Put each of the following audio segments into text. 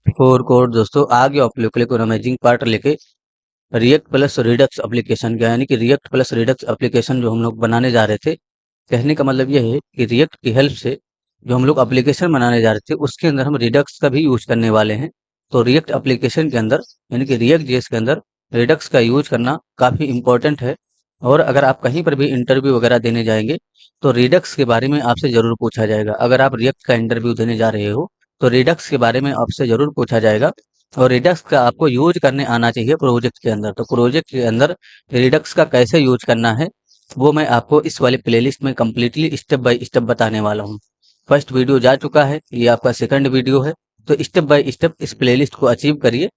Four code दोस्तों आ गया आप लोग के लिए कोई अमेजिंग पार्ट लेके रिएक्ट प्लस रिडक्स एप्लीकेशन का, यानी कि रिएक्ट प्लस रिडक्स एप्लीकेशन जो हम लोग बनाने जा रहे थे। कहने का मतलब ये है कि रिएक्ट की हेल्प से जो हम लोग एप्लीकेशन बनाने जा रहे थे उसके अंदर हम रिडक्स का भी यूज करने वाले हैं। तो रिएक्ट एप्लीकेशन के अंदर यानी कि रिएक्ट जेएस के अंदर रिडक्स का यूज करना काफ़ी इंपॉर्टेंट है। और अगर आप कहीं पर भी इंटरव्यू वगैरह देने जाएंगे तो रिडक्स के बारे में आपसे ज़रूर पूछा जाएगा। अगर आप रिएक्ट का इंटरव्यू देने जा रहे हो तो रिडक्स के बारे में आपसे ज़रूर पूछा जाएगा। और रिडक्स का आपको यूज करने आना चाहिए प्रोजेक्ट के अंदर। तो प्रोजेक्ट के अंदर रिडक्स का कैसे यूज करना है वो मैं आपको इस वाले प्लेलिस्ट में कम्प्लीटली स्टेप बाय स्टेप बताने वाला हूँ। फर्स्ट वीडियो जा चुका है, ये आपका सेकंड वीडियो है। तो स्टेप बाय स्टेप इस प्लेलिस्ट को अचीव करिए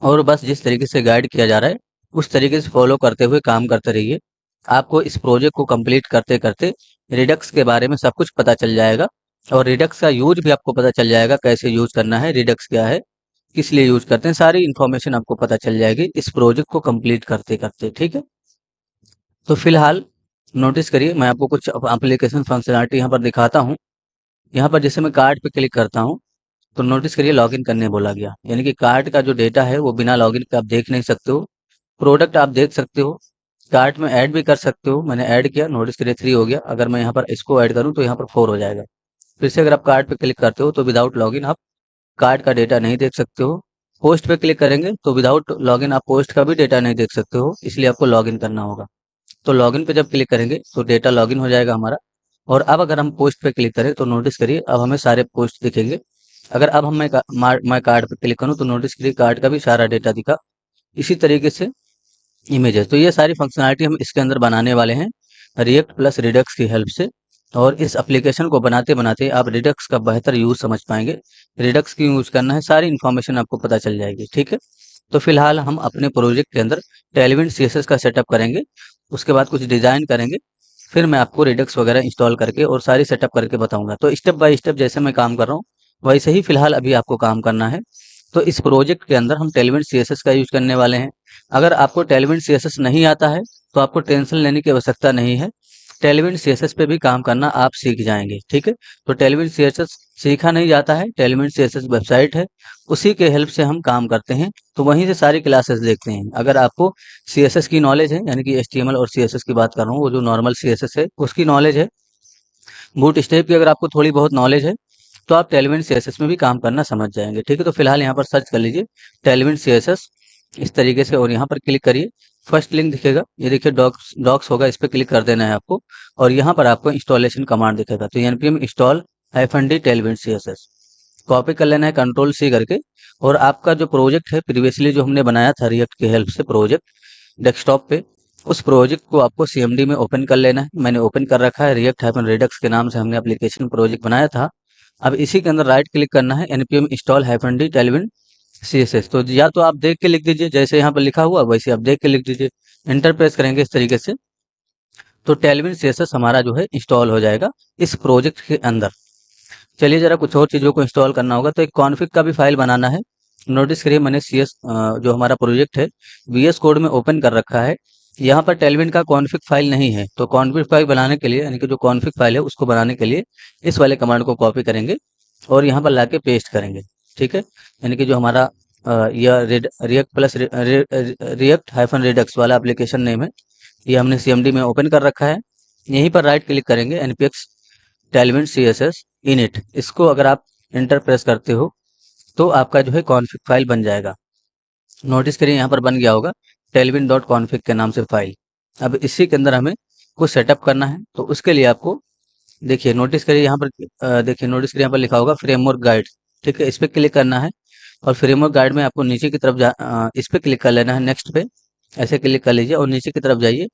और बस जिस तरीके से गाइड किया जा रहा है उस तरीके से फॉलो करते हुए काम करते रहिए। आपको इस प्रोजेक्ट को कंप्लीट करते करते रिडक्स के बारे में सब कुछ पता चल जाएगा और रिडक्स का यूज भी आपको पता चल जाएगा, कैसे यूज करना है, रिडक्स क्या है, किस लिए यूज करते हैं, सारी इन्फॉर्मेशन आपको पता चल जाएगी इस प्रोजेक्ट को कंप्लीट करते करते। ठीक है, तो फिलहाल नोटिस करिए, मैं आपको कुछ एप्लीकेशन फंक्शनलिटी यहाँ पर दिखाता हूँ। यहाँ पर जैसे मैं कार्ड पे क्लिक करता हूँ तो नोटिस करिए लॉगिन करने बोला गया, यानी कि कार्ड का जो डेटा है वो बिना लॉगिन के आप देख नहीं सकते हो। प्रोडक्ट आप देख सकते हो, कार्ट में ऐड भी कर सकते हो। मैंने ऐड किया, नोटिस करिए 3 हो गया। अगर मैं यहाँ पर इसको ऐड करूँ तो यहाँ पर 4 हो जाएगा। फिर से अगर आप कार्ड पे क्लिक करते हो तो विदाउट लॉगिन आप कार्ड का डेटा नहीं देख सकते हो। पोस्ट पे क्लिक करेंगे तो विदाउट लॉगिन आप पोस्ट का भी डेटा नहीं देख सकते हो, इसलिए आपको लॉगिन करना होगा। तो लॉगिन पे जब क्लिक करेंगे तो डेटा लॉगिन हो जाएगा हमारा। और अब अगर हम पोस्ट पे क्लिक करें तो नोटिस करिए अब हमें सारे पोस्ट दिखेंगे। अगर अब हम मैं कार्ड पे क्लिक करूँ तो नोटिस करिए कार्ड का भी सारा डेटा दिखा। इसी तरीके से इमेजेस, तो ये सारी फंक्शनलिटी हम इसके अंदर बनाने वाले हैं रिएक्ट प्लस रिडक्स की हेल्प से। और इस एप्लीकेशन को बनाते बनाते आप रिडक्स का बेहतर यूज समझ पाएंगे। रिडक्स क्यों यूज करना है सारी इन्फॉर्मेशन आपको पता चल जाएगी। ठीक है, तो फिलहाल हम अपने प्रोजेक्ट के अंदर टेलविंड सीएसएस का सेटअप करेंगे, उसके बाद कुछ डिजाइन करेंगे, फिर मैं आपको रिडक्स वगैरह इंस्टॉल करके और सारी सेटअप करके बताऊंगा। तो स्टेप बाय स्टेप जैसे मैं काम कर रहा हूँ वैसे ही फिलहाल अभी आपको काम करना है। तो इस प्रोजेक्ट के अंदर हम टेलविंड सीएसएस का यूज करने वाले हैं। अगर आपको टेलविंड सीएसएस नहीं आता है तो आपको टेंशन लेने की आवश्यकता नहीं है। टेलविंड सीएसएस पे भी काम करना आप सीख जाएंगे। ठीक है, तो टेलविंड सीएसएस सीखा नहीं जाता है, टेलविंड सीएसएस वेबसाइट है, उसी के हेल्प से हम काम करते हैं। तो वहीं से सारी क्लासेस देखते हैं। अगर आपको सीएसएस की नॉलेज है, यानी कि एचटीएमएल और सीएसएस की बात कर रहा हूँ, वो जो नॉर्मल सीएसएस है उसकी नॉलेज है, बूट स्टेप की अगर आपको थोड़ी बहुत नॉलेज है तो आप टेलविंड सीएसएस में भी काम करना समझ जाएंगे। ठीक है, तो फिलहाल यहाँ पर सर्च कर लीजिए टेलविंड सीएसएस इस तरीके से और यहाँ पर क्लिक करिए। फर्स्ट लिंक दिखेगा, ये देखिए डॉक्स डॉक्स होगा, इस पर क्लिक कर देना है आपको और यहाँ पर आपको इंस्टॉलेशन कमांड दिखेगा। तो npm install -d Tailwind CSS copy कर लेना है कंट्रोल सी करके। और आपका जो प्रोजेक्ट है प्रीवियसली जो हमने बनाया था रिएक्ट की हेल्प से प्रोजेक्ट डेस्कटॉप पे, उस प्रोजेक्ट को आपको सीएमडी में ओपन कर लेना है। मैंने ओपन कर रखा है, रिएक्ट हाइफन रिडक्स के नाम से हमने एप्लीकेशन प्रोजेक्ट बनाया था। अब इसी के अंदर राइट क्लिक करना है, npm install -d Tailwind CSS. तो या तो आप देख के लिख दीजिए, जैसे यहाँ पर लिखा हुआ वैसे आप देख के लिख दीजिए। एंटर प्रेस करेंगे इस तरीके से तो टेलविंड सीएसएस हमारा जो है इंस्टॉल हो जाएगा इस प्रोजेक्ट के अंदर। चलिए जरा कुछ और चीज़ों को इंस्टॉल करना होगा, तो एक कॉन्फ़िग का भी फाइल बनाना है। नोटिस करिए मैंने सीएस जो हमारा प्रोजेक्ट है वीएस कोड में ओपन कर रखा है। यहाँ पर टेलविंड का कॉन्फ़िग फाइल नहीं है, तो कॉन्फ़िग फाइल बनाने के लिए, यानी कि जो कॉन्फ़िग फाइल है उसको बनाने के लिए इस वाले कमांड को कॉपी करेंगे और यहाँ पर लाके पेस्ट करेंगे। ठीक है, यानी कि जो हमारा यह react plus react hyphen Redux वाला एप्लीकेशन नेम है, ये हमने सीएमडी में ओपन कर रखा है। यहीं पर राइट क्लिक करेंगे, npx टेलविंड सीएसएस इनिट, इसको अगर आप इंटर प्रेस करते हो तो आपका जो है कॉन्फ़िग फाइल बन जाएगा। नोटिस करिए यहाँ पर बन गया होगा टेलविन डॉट कॉन्फ़िग के नाम से फाइल। अब इसी के अंदर हमें कुछ सेटअप करना है, तो उसके लिए आपको देखिए नोटिस करिए यहाँ पर देखिए नोटिस करिए यहाँ पर लिखा होगा फ्रेमवर्क गाइड। ठीक है, इस पर क्लिक करना है और फ्रेमवर्क गाइड में आपको नीचे की तरफ इस पर क्लिक कर लेना है, नेक्स्ट पे ऐसे क्लिक कर लीजिए और नीचे की तरफ जाइए।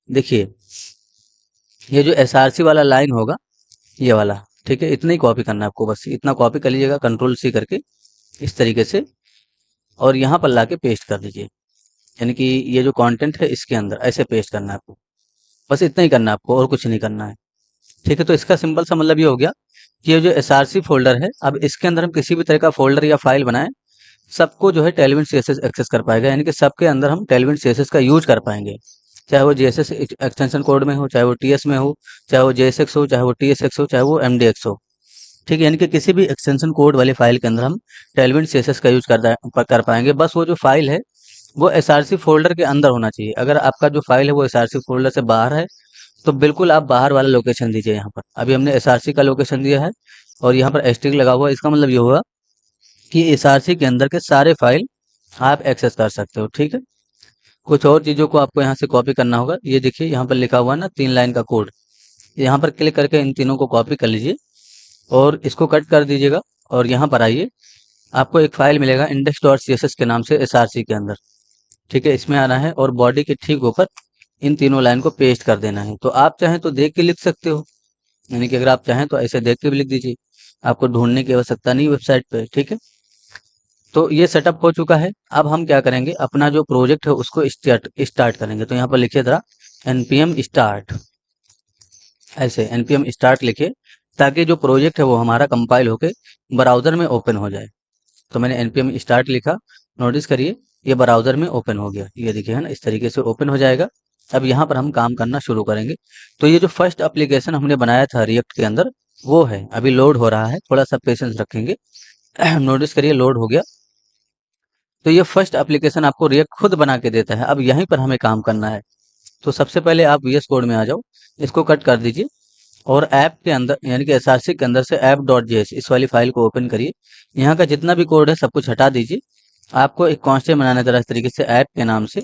देखिए ये जो एसआरसी वाला लाइन होगा ये वाला, ठीक है, इतना ही कॉपी करना है आपको, बस इतना कॉपी कर लीजिएगा कंट्रोल सी करके इस तरीके से और यहाँ पर लाके पेस्ट कर दीजिए। यानी कि ये जो कंटेंट है इसके अंदर ऐसे पेस्ट करना है आपको, बस इतना ही करना है आपको और कुछ नहीं करना है। ठीक है, तो इसका सिंपल सा मतलब ये हो गया कि ये जो एसआरसी फोल्डर है, अब इसके अंदर हम किसी भी तरह का फोल्डर या फाइल बनाएं सबको जो है टेलविन सीएसएस एक्सेस कर पाएगा, यानी कि सबके अंदर हम टेलविन सीएसएस का यूज कर पाएंगे। चाहे वो जेएसएस एक्सटेंशन कोड में हो, चाहे वो टीएस में हो, चाहे वो जेएसएक्स हो, चाहे वो टीएसएक्स हो, चाहे वो एमडीएक्स हो, ठीक है, यानी कि किसी भी एक्सटेंशन कोड वाली फाइल के अंदर हम टेलविन सीएसएस का यूज कर पाएंगे। बस वो जो फाइल है वो एसआरसी फोल्डर के अंदर होना चाहिए। अगर आपका जो फाइल है वो एसआरसी फोल्डर से बाहर है तो बिल्कुल आप बाहर वाला लोकेशन दीजिए। यहाँ पर अभी हमने एसआरसी का लोकेशन दिया है और यहाँ पर एस्टेरिक लगा हुआ है। इसका मतलब ये हुआ कि एसआरसी के अंदर के सारे फाइल आप एक्सेस कर सकते हो। ठीक है, कुछ और चीज़ों को आपको यहाँ से कॉपी करना होगा। ये देखिए यहाँ पर लिखा हुआ है ना 3 लाइन का कोड, यहाँ पर क्लिक करके इन तीनों को कॉपी कर लीजिए और इसको कट कर दीजिएगा और यहाँ पर आइए, आपको एक फाइल मिलेगा index.css के नाम से एसआरसी के अंदर। ठीक है, इसमें आना है और बॉडी के ठीक ऊपर इन तीनों लाइन को पेस्ट कर देना है। तो आप चाहें तो देख के लिख सकते हो, यानी कि अगर आप चाहें तो ऐसे देख के भी लिख दीजिए, आपको ढूंढने की आवश्यकता नहीं वेबसाइट पे। ठीक है, तो ये सेटअप हो चुका है। अब हम क्या करेंगे, अपना जो प्रोजेक्ट है उसको स्टार्ट करेंगे। तो यहाँ पर लिखिए जरा npm स्टार्ट, ऐसे npm स्टार्ट लिखिए ताकि जो प्रोजेक्ट है वो हमारा कंपाइल होके ब्राउज़र में ओपन हो जाए। तो मैंने npm स्टार्ट लिखा, नोटिस करिए ये ब्राउज़र में ओपन हो गया। ये देखिए है ना, इस तरीके से ओपन हो जाएगा। अब यहाँ पर हम काम करना शुरू करेंगे। तो ये जो फर्स्ट एप्लीकेशन हमने बनाया था रिएक्ट के अंदर वो है, अभी लोड हो रहा है, थोड़ा सा पेशेंस रखेंगे। नोटिस करिए लोड हो गया। तो ये फर्स्ट एप्लीकेशन आपको रिएक्ट खुद बना के देता है। अब यहीं पर हमें काम करना है। तो सबसे पहले आप वीएस कोड में आ जाओ, इसको कट कर दीजिए और ऐप के अंदर यानी कि एसआरसी के अंदर से app.js इस वाली फाइल को ओपन करिए। यहाँ का जितना भी कोड है सब कुछ हटा दीजिए। आपको एक कांस्टेंट बनाना है जरा इस तरीके से ऐप के नाम से,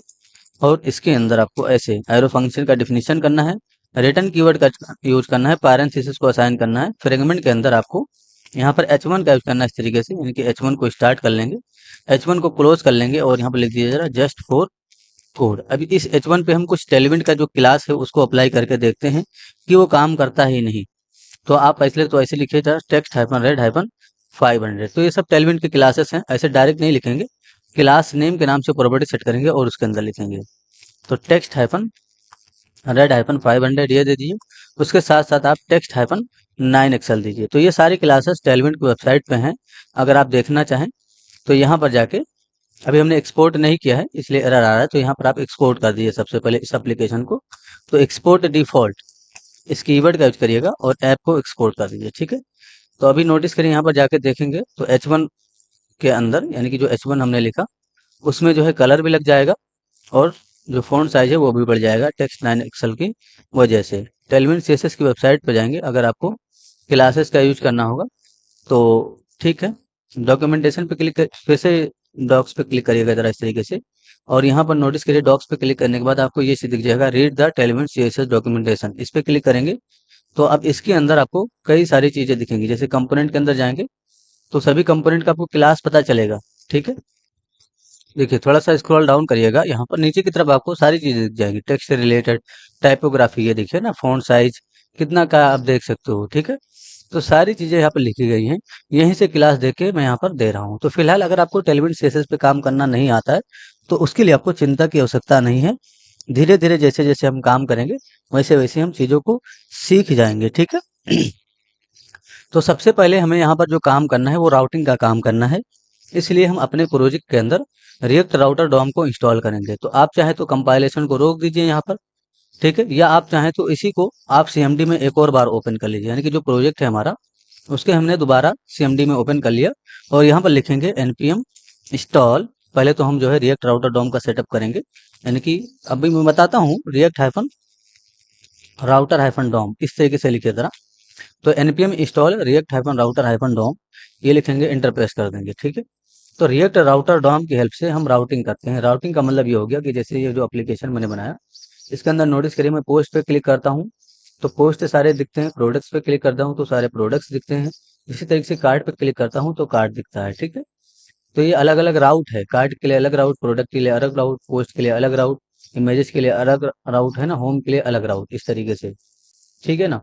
और इसके अंदर आपको ऐसे एरो फंक्शन का डिफिनीशन करना है, रिटर्न कीवर्ड का यूज करना है, पैरेंथेसिस को असाइन करना है, फ्रेगमेंट के अंदर आपको यहाँ पर h1 का यूज करना है इस तरीके से, यानी कि h1 को स्टार्ट कर लेंगे, h1 को क्लोज कर लेंगे और यहाँ पर लिख दीजिए जरा जस्ट फॉर कोड। अभी इस h1 पे हम कुछ टेलविंट का जो क्लास है उसको अप्लाई करके देखते हैं कि वो काम करता है ही नहीं। तो आप ऐसे लिखिए जरा टेक्स्ट हाइफन रेड हाइफन 500। तो ये सब टेलविंट के क्लासेस हैं, ऐसे डायरेक्ट नहीं लिखेंगे, क्लास नेम के नाम से प्रॉपर्टी सेट करेंगे और उसके अंदर लिखेंगे। तो टेक्स्ट हाइफन रेड हाइफन 500 ये दे दीजिए। उसके साथ साथ आप टेक्स्ट हाइफन 9 एक्सएल दीजिए। तो ये सारी क्लासेस टेलविंट की वेबसाइट पे हैं, अगर आप देखना चाहें तो यहाँ पर जाके, अभी हमने एक्सपोर्ट नहीं किया है इसलिए एरर आ रहा है, तो यहाँ पर आप एक्सपोर्ट कर दीजिए सबसे पहले इस एप्लीकेशन को। तो एक्सपोर्ट डिफॉल्ट इस कीवर्ड का यूज करिएगा और ऐप को एक्सपोर्ट कर दीजिए। ठीक है, तो अभी नोटिस करिए यहाँ पर जाके देखेंगे तो h1 के अंदर यानी कि जो h1 हमने लिखा उसमें जो है कलर भी लग जाएगा और जो फ़ॉन्ट साइज है वो भी बढ़ जाएगा टेक्स्ट 9 एक्सेल की वजह से। टेलविन सीएसएस की वेबसाइट पर जाएंगे अगर आपको क्लासेस का यूज करना होगा तो। ठीक है, डॉक्यूमेंटेशन पे क्लिक फिर से डॉक्स पे क्लिक करिएगा जरा इस तरीके से, और यहाँ पर नोटिस करिए डॉक्स पे क्लिक करने के बाद आपको ये दिख जाएगा read the Tailwind CSS documentation. इस पे क्लिक करेंगे तो अब इसके अंदर आपको कई सारी चीज़ें दिखेंगी। जैसे कंपोनेंट के अंदर जाएंगे तो सभी कंपोनेंट का आपको क्लास पता चलेगा। ठीक है, देखिए थोड़ा सा स्क्रॉल डाउन करिएगा, यहाँ पर नीचे की तरफ आपको सारी चीज़ें दिख जाएंगी टेक्स्ट से रिलेटेड, टाइपोग्राफी, ये देखिए ना फ़ॉन्ट साइज कितना का आप देख सकते हो। ठीक है, तो सारी चीज़ें यहाँ पर लिखी गई हैं, यहीं से क्लास दे के मैं यहाँ पर दे रहा हूँ। तो फिलहाल अगर आपको टेलविन सीएसएस पे काम करना नहीं आता है तो उसके लिए आपको चिंता की आवश्यकता नहीं है। धीरे धीरे जैसे जैसे हम काम करेंगे वैसे वैसे हम चीज़ों को सीख जाएंगे। ठीक है, तो सबसे पहले हमें यहाँ पर जो काम करना है वो राउटिंग का काम करना है। इसलिए हम अपने प्रोजेक्ट के अंदर रिएक्ट राउटर डॉम को इंस्टॉल करेंगे। तो आप चाहे तो कंपाइलेशन को रोक दीजिए यहाँ पर, ठीक है, या आप चाहें तो इसी को आप सीएमडी में एक और बार ओपन कर लीजिए। यानी कि जो प्रोजेक्ट है हमारा उसके हमने दोबारा सीएमडी में ओपन कर लिया और यहाँ पर लिखेंगे npm इंस्टॉल। पहले तो हम जो है रिएक्ट राउटर डॉम का सेटअप करेंगे, यानी कि अभी मैं बताता हूँ React hyphen router hyphen DOM इस तरीके से लिखिए जरा। तो npm install React hyphen router hyphen DOM ये लिखेंगे, इंटर प्रेस कर देंगे। ठीक है, तो रिएक्ट राउटर डॉम की हेल्प से हम राउटिंग करते हैं। राउटिंग का मतलब ये हो गया कि जैसे ये जो एप्लीकेशन मैंने बनाया इसके अंदर नोटिस करिए मैं पोस्ट पे क्लिक करता हूँ तो पोस्ट सारे दिखते हैं, प्रोडक्ट्स पे क्लिक करता हूँ तो सारे प्रोडक्ट्स दिखते हैं, इसी तरीके से कार्ड पे क्लिक करता हूँ तो कार्ड दिखता है। ठीक है, तो ये अलग अलग राउट है, कार्ड के लिए अलग राउट, प्रोडक्ट के लिए अलग राउट, पोस्ट के लिए अलग राउट, इमेजेस के लिए अलग राउट है ना, होम के लिए अलग राउट, इस तरीके से। ठीक है ना,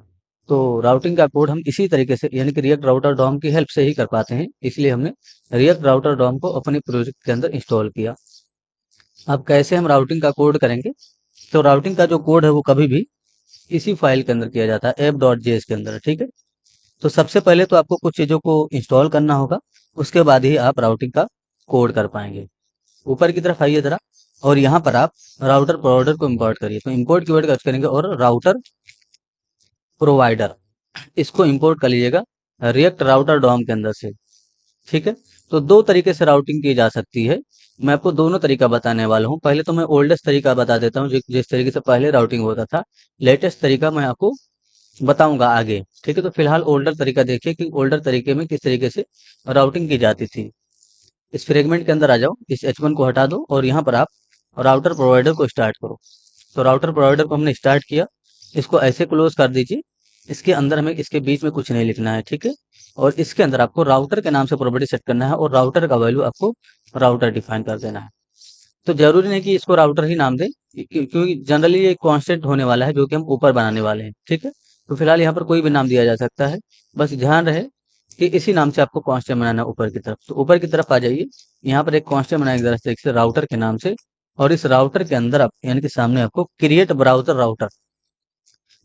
तो राउटिंग का कोड हम इसी तरीके से यानी कि रिएक्ट राउटर डॉम की हेल्प से ही कर पाते हैं, इसलिए हमने रिएक्ट राउटर डॉम को अपने प्रोजेक्ट के अंदर इंस्टॉल किया। अब कैसे हम राउटिंग का कोड करेंगे, तो राउटिंग का जो कोड है वो कभी भी इसी फाइल के अंदर किया जाता है app.js के अंदर। ठीक है, तो सबसे पहले तो आपको कुछ चीज़ों को इंस्टॉल करना होगा, उसके बाद ही आप राउटिंग का कोड कर पाएंगे। ऊपर की तरफ आइए जरा और यहाँ पर आप राउटर प्रोवाइडर को इंपोर्ट करिए। तो इंपोर्ट कीवर्ड का यूज करेंगे और राउटर प्रोवाइडर इसको इंपोर्ट कर लीजिएगा। रिएक्ट राउटर डॉम के अंदर से। ठीक है, तो दो तरीके से राउटिंग की जा सकती है। मैं आपको दोनों तरीका बताने वाला हूँ। पहले तो मैं ओल्डेस्ट तरीका बता देता हूँ, जिस तरीके से पहले राउटिंग होता था। लेटेस्ट तरीका मैं आपको बताऊंगा आगे। ठीक है, तो फिलहाल ओल्डर तरीका देखिए कि ओल्डर तरीके में किस तरीके से राउटिंग की जाती थी। इस फ्रेगमेंट के अंदर आ जाओ, इस H1 को हटा दो और यहाँ पर आप राउटर प्रोवाइडर को स्टार्ट करो। तो राउटर प्रोवाइडर को हमने स्टार्ट किया, इसको ऐसे क्लोज कर दीजिए। इसके अंदर हमें इसके बीच में कुछ नहीं लिखना है। ठीक है, और इसके अंदर आपको राउटर के नाम से प्रॉपर्टी सेट करना है और राउटर का वैल्यू आपको राउटर डिफाइन कर देना है। तो जरूरी नहीं कि इसको राउटर ही नाम दें, क्योंकि जनरली ये कांस्टेंट होने वाला है जो कि हम ऊपर बनाने वाले हैं। ठीक है, तो फिलहाल यहाँ पर कोई भी नाम दिया जा सकता है, बस ध्यान रहे कि इसी नाम से आपको कांस्टेंट बनाना है ऊपर की तरफ। तो ऊपर की तरफ आ जाइए, यहाँ पर एक कांस्टेंट बनाएंगे जरा से राउटर के नाम से, और इस राउटर के अंदर आप यानी कि सामने आपको क्रिएट ब्राउजर राउटर,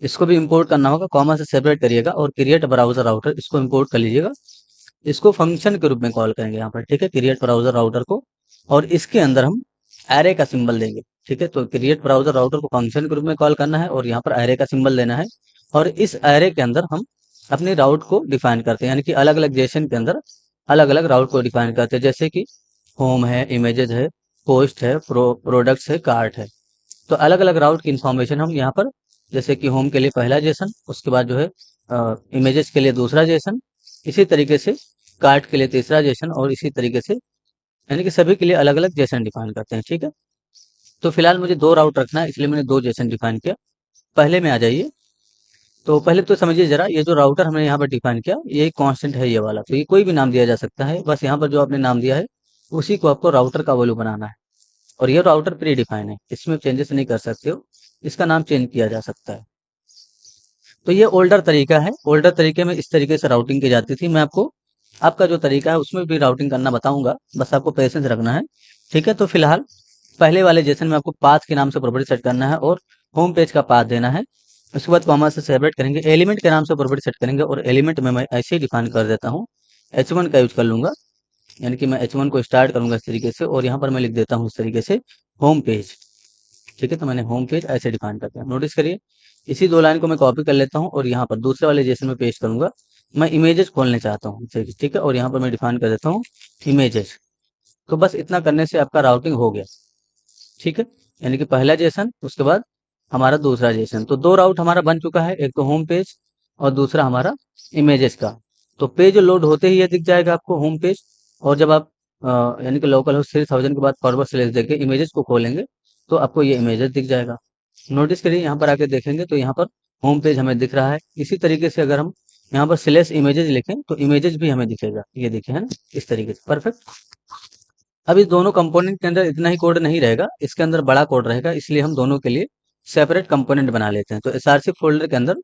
इसको भी इंपोर्ट करना होगा। कॉमा से सेपरेट करिएगा और क्रिएट ब्राउजर राउटर इसको इंपोर्ट कर लीजिएगा। इसको फंक्शन के रूप में कॉल करेंगे यहाँ पर। ठीक है, क्रिएट ब्राउजर राउटर को, और इसके अंदर हम एरे का सिंबल देंगे। ठीक है, तो क्रिएट ब्राउजर राउटर को फंक्शन के रूप में कॉल करना है और यहाँ पर एरे का सिंबल देना है। और इस एरे के अंदर हम अपनी राउट को डिफाइन करते हैं, यानी कि अलग अलग जेसन के अंदर अलग अलग राउट को डिफाइन करते हैं। जैसे कि होम है, इमेजेस है, पोस्ट है, प्रोडक्ट्स है, कार्ट है। तो अलग अलग राउट की इंफॉर्मेशन हम यहाँ पर, जैसे कि होम के लिए पहला जेसन, उसके बाद जो है इमेजेस के लिए दूसरा जेसन, इसी तरीके से कार्ट के लिए तीसरा जेसन, और इसी तरीके से यानी कि सभी के लिए अलग अलग जेसन डिफाइन करते हैं। ठीक है, तो फिलहाल मुझे दो राउट रखना है, इसलिए मैंने दो जेसन डिफाइन किया। पहले में आ जाइए, तो पहले तो समझिए जरा, ये जो राउटर हमने यहाँ पर डिफाइन किया ये कांस्टेंट है ये वाला, तो ये कोई भी नाम दिया जा सकता है। बस यहाँ पर जो आपने नाम दिया है उसी को आपको राउटर का वैल्यू बनाना है। और ये राउटर प्री डिफाइन है, इसमें चेंजेस नहीं कर सकते हो, इसका नाम चेंज किया जा सकता है। तो ये ओल्डर तरीका है। ओल्डर तरीके में इस तरीके से राउटिंग की जाती थी। मैं आपको आपका जो तरीका है उसमें भी राउटिंग करना बताऊंगा, बस आपको पेशेंस रखना है। ठीक है, तो फिलहाल पहले वाले जेसन में आपको पाथ के नाम से प्रॉपर्टी सेट करना है और होम पेज का पाथ देना है। उसके बाद कॉमा से सेपरेट करेंगे, एलिमेंट के नाम से प्रॉपर्टी सेट करेंगे, और एलिमेंट में मैं ऐसे ही डिफाइन कर देता हूँ, H1 का यूज कर लूंगा। यानी कि मैं H1 को स्टार्ट करूंगा इस तरीके से, और यहाँ पर मैं लिख देता हूँ इस तरीके से होम पेज। ठीक है, तो मैंने होम पेज ऐसे डिफाइन कर दिया। नोटिस करिए, इसी दो लाइन को मैं कॉपी कर लेता हूँ और यहाँ पर दूसरे वाले जेसन में पेस्ट करूंगा। मैं इमेजेस खोलने चाहता हूँ। ठीक है, और यहाँ पर मैं डिफाइन कर देता हूँ इमेजेस। तो बस इतना करने से आपका राउटिंग हो गया। ठीक है, यानी कि पहला जेसन, उसके बाद हमारा दूसरा जेसन, तो दो राउट हमारा बन चुका है, एक तो होम पेज और दूसरा हमारा इमेजेस का। तो पेज लोड होते ही ये दिख जाएगा आपको होम पेज, और जब आप यानी कि लोकल होस्ट 3000 के बाद फॉरवर्ड स्लैश देके इमेजेस को खोलेंगे तो आपको ये इमेजेस दिख जाएगा। नोटिस करिए, यहाँ पर आके देखेंगे तो यहाँ पर होम पेज हमें दिख रहा है। इसी तरीके से अगर हम यहाँ पर स्लैश इमेजेस लिखें तो इमेजेस भी हमें दिखेगा, ये दिखे है ना, इस तरीके से। परफेक्ट। अब इस दोनों कंपोनेंट के अंदर इतना ही कोड नहीं रहेगा, इसके अंदर बड़ा कोड रहेगा, इसलिए हम दोनों के लिए सेपरेट कंपोनेंट बना लेते हैं। तो SRC फोल्डर के अंदर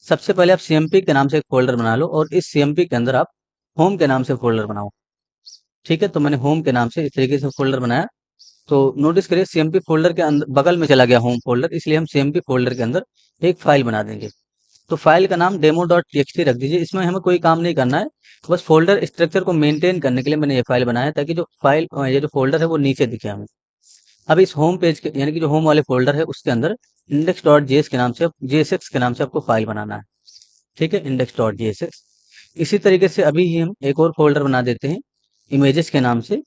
सबसे पहले आप CMP के नाम से एक फोल्डर बना लो, और इस CMP के अंदर आप होम के नाम से फोल्डर बनाओ। ठीक है, तो मैंने होम के नाम से इस तरीके से फोल्डर बनाया। तो नोटिस करिए, CMP फोल्डर के अंदर बगल में चला गया होम फोल्डर, इसलिए हम CMP फोल्डर के अंदर एक फाइल बना देंगे। तो फाइल का नाम demo.txt रख दीजिए, इसमें हमें कोई काम नहीं करना है, बस फोल्डर स्ट्रक्चर को मेंटेन करने के लिए मैंने ये फाइल बनाया है, ताकि जो फाइल ये जो फोल्डर है वो नीचे दिखे हमें। अब इस होम पेज के यानी कि जो होम वाले फोल्डर है उसके अंदर index.js के नाम से JSX के नाम से आपको फाइल बनाना है। ठीक है, index.jsx। इसी तरीके से अभी ही हम एक और फोल्डर बना देते हैं इमेजेस के नाम से।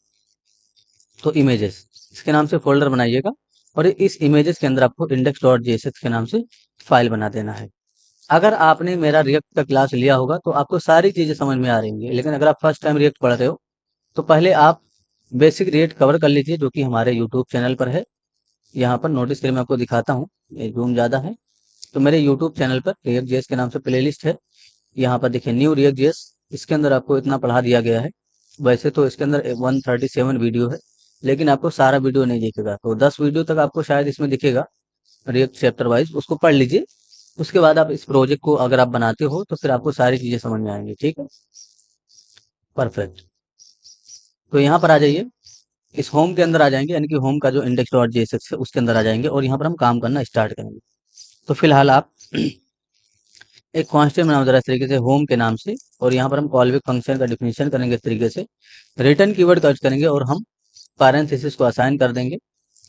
तो इमेजेस इसके नाम से फोल्डर बनाइएगा, और इस इमेजेस के अंदर आपको index.jsx के नाम से फाइल बना देना है। अगर आपने मेरा रिएक्ट का क्लास लिया होगा तो आपको सारी चीजें समझ में आ रही होंगी, लेकिन अगर आप फर्स्ट टाइम रिएक्ट पढ़ रहे हो तो पहले आप बेसिक रिएक्ट कवर कर लीजिए, जो कि हमारे यूट्यूब चैनल पर है। यहाँ पर नोटिस करिए, मैं आपको दिखाता हूँ, ये जूम ज़्यादा है। तो मेरे यूट्यूब चैनल पर रिएक्ट जेएस के नाम से प्लेलिस्ट है। यहाँ पर देखिए न्यू रिएक्ट जेएस, इसके अंदर आपको इतना पढ़ा दिया गया है। वैसे तो इसके अंदर 137 वीडियो है, लेकिन आपको सारा वीडियो नहीं दिखेगा, तो 10 वीडियो तक आपको शायद इसमें दिखेगा रिएक्ट चैप्टर वाइज, उसको पढ़ लीजिए। उसके बाद आप इस प्रोजेक्ट को अगर आप बनाते हो तो फिर आपको सारी चीजें समझ में आएंगी। ठीक है, परफेक्ट। तो यहाँ पर आ जाइए, इस होम के अंदर आ जाएंगे, यानी कि होम का जो index.jsx है उसके अंदर आ जाएंगे, और यहाँ पर हम काम करना स्टार्ट करेंगे। तो फिलहाल आप एक कांस्टेंट बनाओ जरा इस तरीके से होम के नाम से, और यहाँ पर हम कॉलबैक फंक्शन का डिफिनेशन करेंगे इस तरीके से, रिटर्न कीवर्ड का यूज करेंगे, और हम पैरेंथेसिस को असाइन कर देंगे।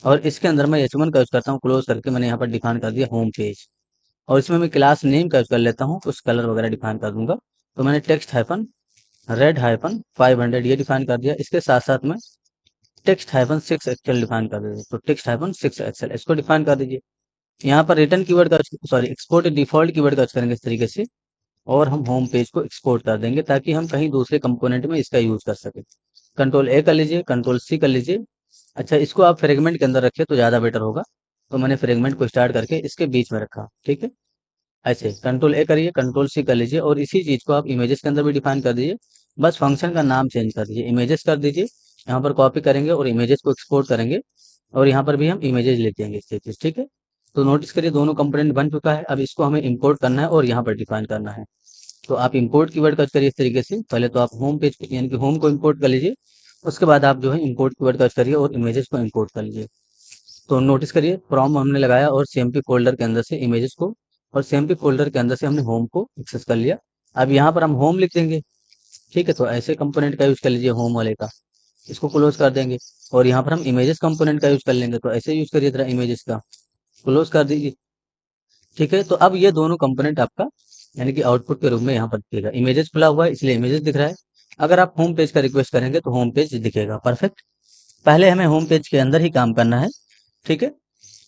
और इसके अंदर मैं H1 का यूज करता हूँ, क्लोज करके मैंने यहाँ पर डिफाइन कर दिया होम पेज। और इसमें मैं क्लास नेम का यूज कर लेता हूँ, कुछ कलर वगैरह डिफाइन कर दूंगा। तो मैंने टेक्स्ट हाइफन रेड हाइफन 500 ये डिफाइन कर दिया। इसके साथ साथ में टेक्स्ट हाइफन 6 एक्सेल डिफाइन कर दीजिए। तो टेक्स्ट हाइफन 6 एक्सेल इसको डिफाइन कर दीजिए। यहाँ पर रिटर्न कीवर्ड का सॉरी एक्सपोर्ट डिफॉल्ट कीवर्ड का यूज करेंगे इस तरीके से, और हम होम पेज को एक्सपोर्ट कर देंगे ताकि हम कहीं दूसरे कंपोनेंट में इसका यूज कर सके। कंट्रोल ए कर लीजिए, कंट्रोल सी कर लीजिए। अच्छा, इसको आप फ्रेगमेंट के अंदर रखिए तो ज़्यादा बेटर होगा। तो मैंने फ्रेगमेंट को स्टार्ट करके इसके बीच में रखा, ठीक है। ऐसे कंट्रोल ए करिए, कंट्रोल सी कर लीजिए, और इसी चीज़ को आप इमेजेस के अंदर भी डिफाइन कर दीजिए। बस फंक्शन का नाम चेंज कर दीजिए, इमेजेस कर दीजिए। यहाँ पर कॉपी करेंगे और इमेजेस को एक्सपोर्ट करेंगे, और यहाँ पर भी हम इमेजेस लेते हैं इससे चीज़, ठीक है। तो नोटिस करिए दोनों कंपोनेंट बन चुका है। अब इसको हमें इंपोर्ट करना है और यहाँ पर डिफाइन करना है। तो आप इंपोर्ट कीवर्ड का यूज करिए इस तरीके से। पहले तो आप होम पेज यानी कि होम को इंपोर्ट कर लीजिए, उसके बाद आप जो है इंपोर्ट कीवर्ड का यूज करिए और इमेजेस को इंपोर्ट कर लीजिए। तो नोटिस करिए फ्रॉम हमने लगाया और सीएमपी फोल्डर के अंदर से इमेजेस को, और सीएमपी फोल्डर के अंदर से हमने होम को एक्सेस कर लिया। अब यहाँ पर हम होम लिख देंगे, ठीक है। तो ऐसे कंपोनेंट का यूज कर लीजिए होम वाले का, इसको क्लोज कर देंगे। और यहाँ पर हम इमेजेस कंपोनेंट का यूज कर लेंगे, तो ऐसे यूज करिए तरह इमेजेस का, क्लोज कर दीजिए, ठीक है। तो अब ये दोनों कंपोनेंट आपका यानी कि आउटपुट के रूप में यहाँ पर दिखेगा। इमेजेस खुला हुआ है इसलिए इमेजेस दिख रहा है। अगर आप होम पेज का रिक्वेस्ट करेंगे तो होम पेज दिखेगा। परफेक्ट। पहले हमें होम पेज के अंदर ही काम करना है, ठीक है।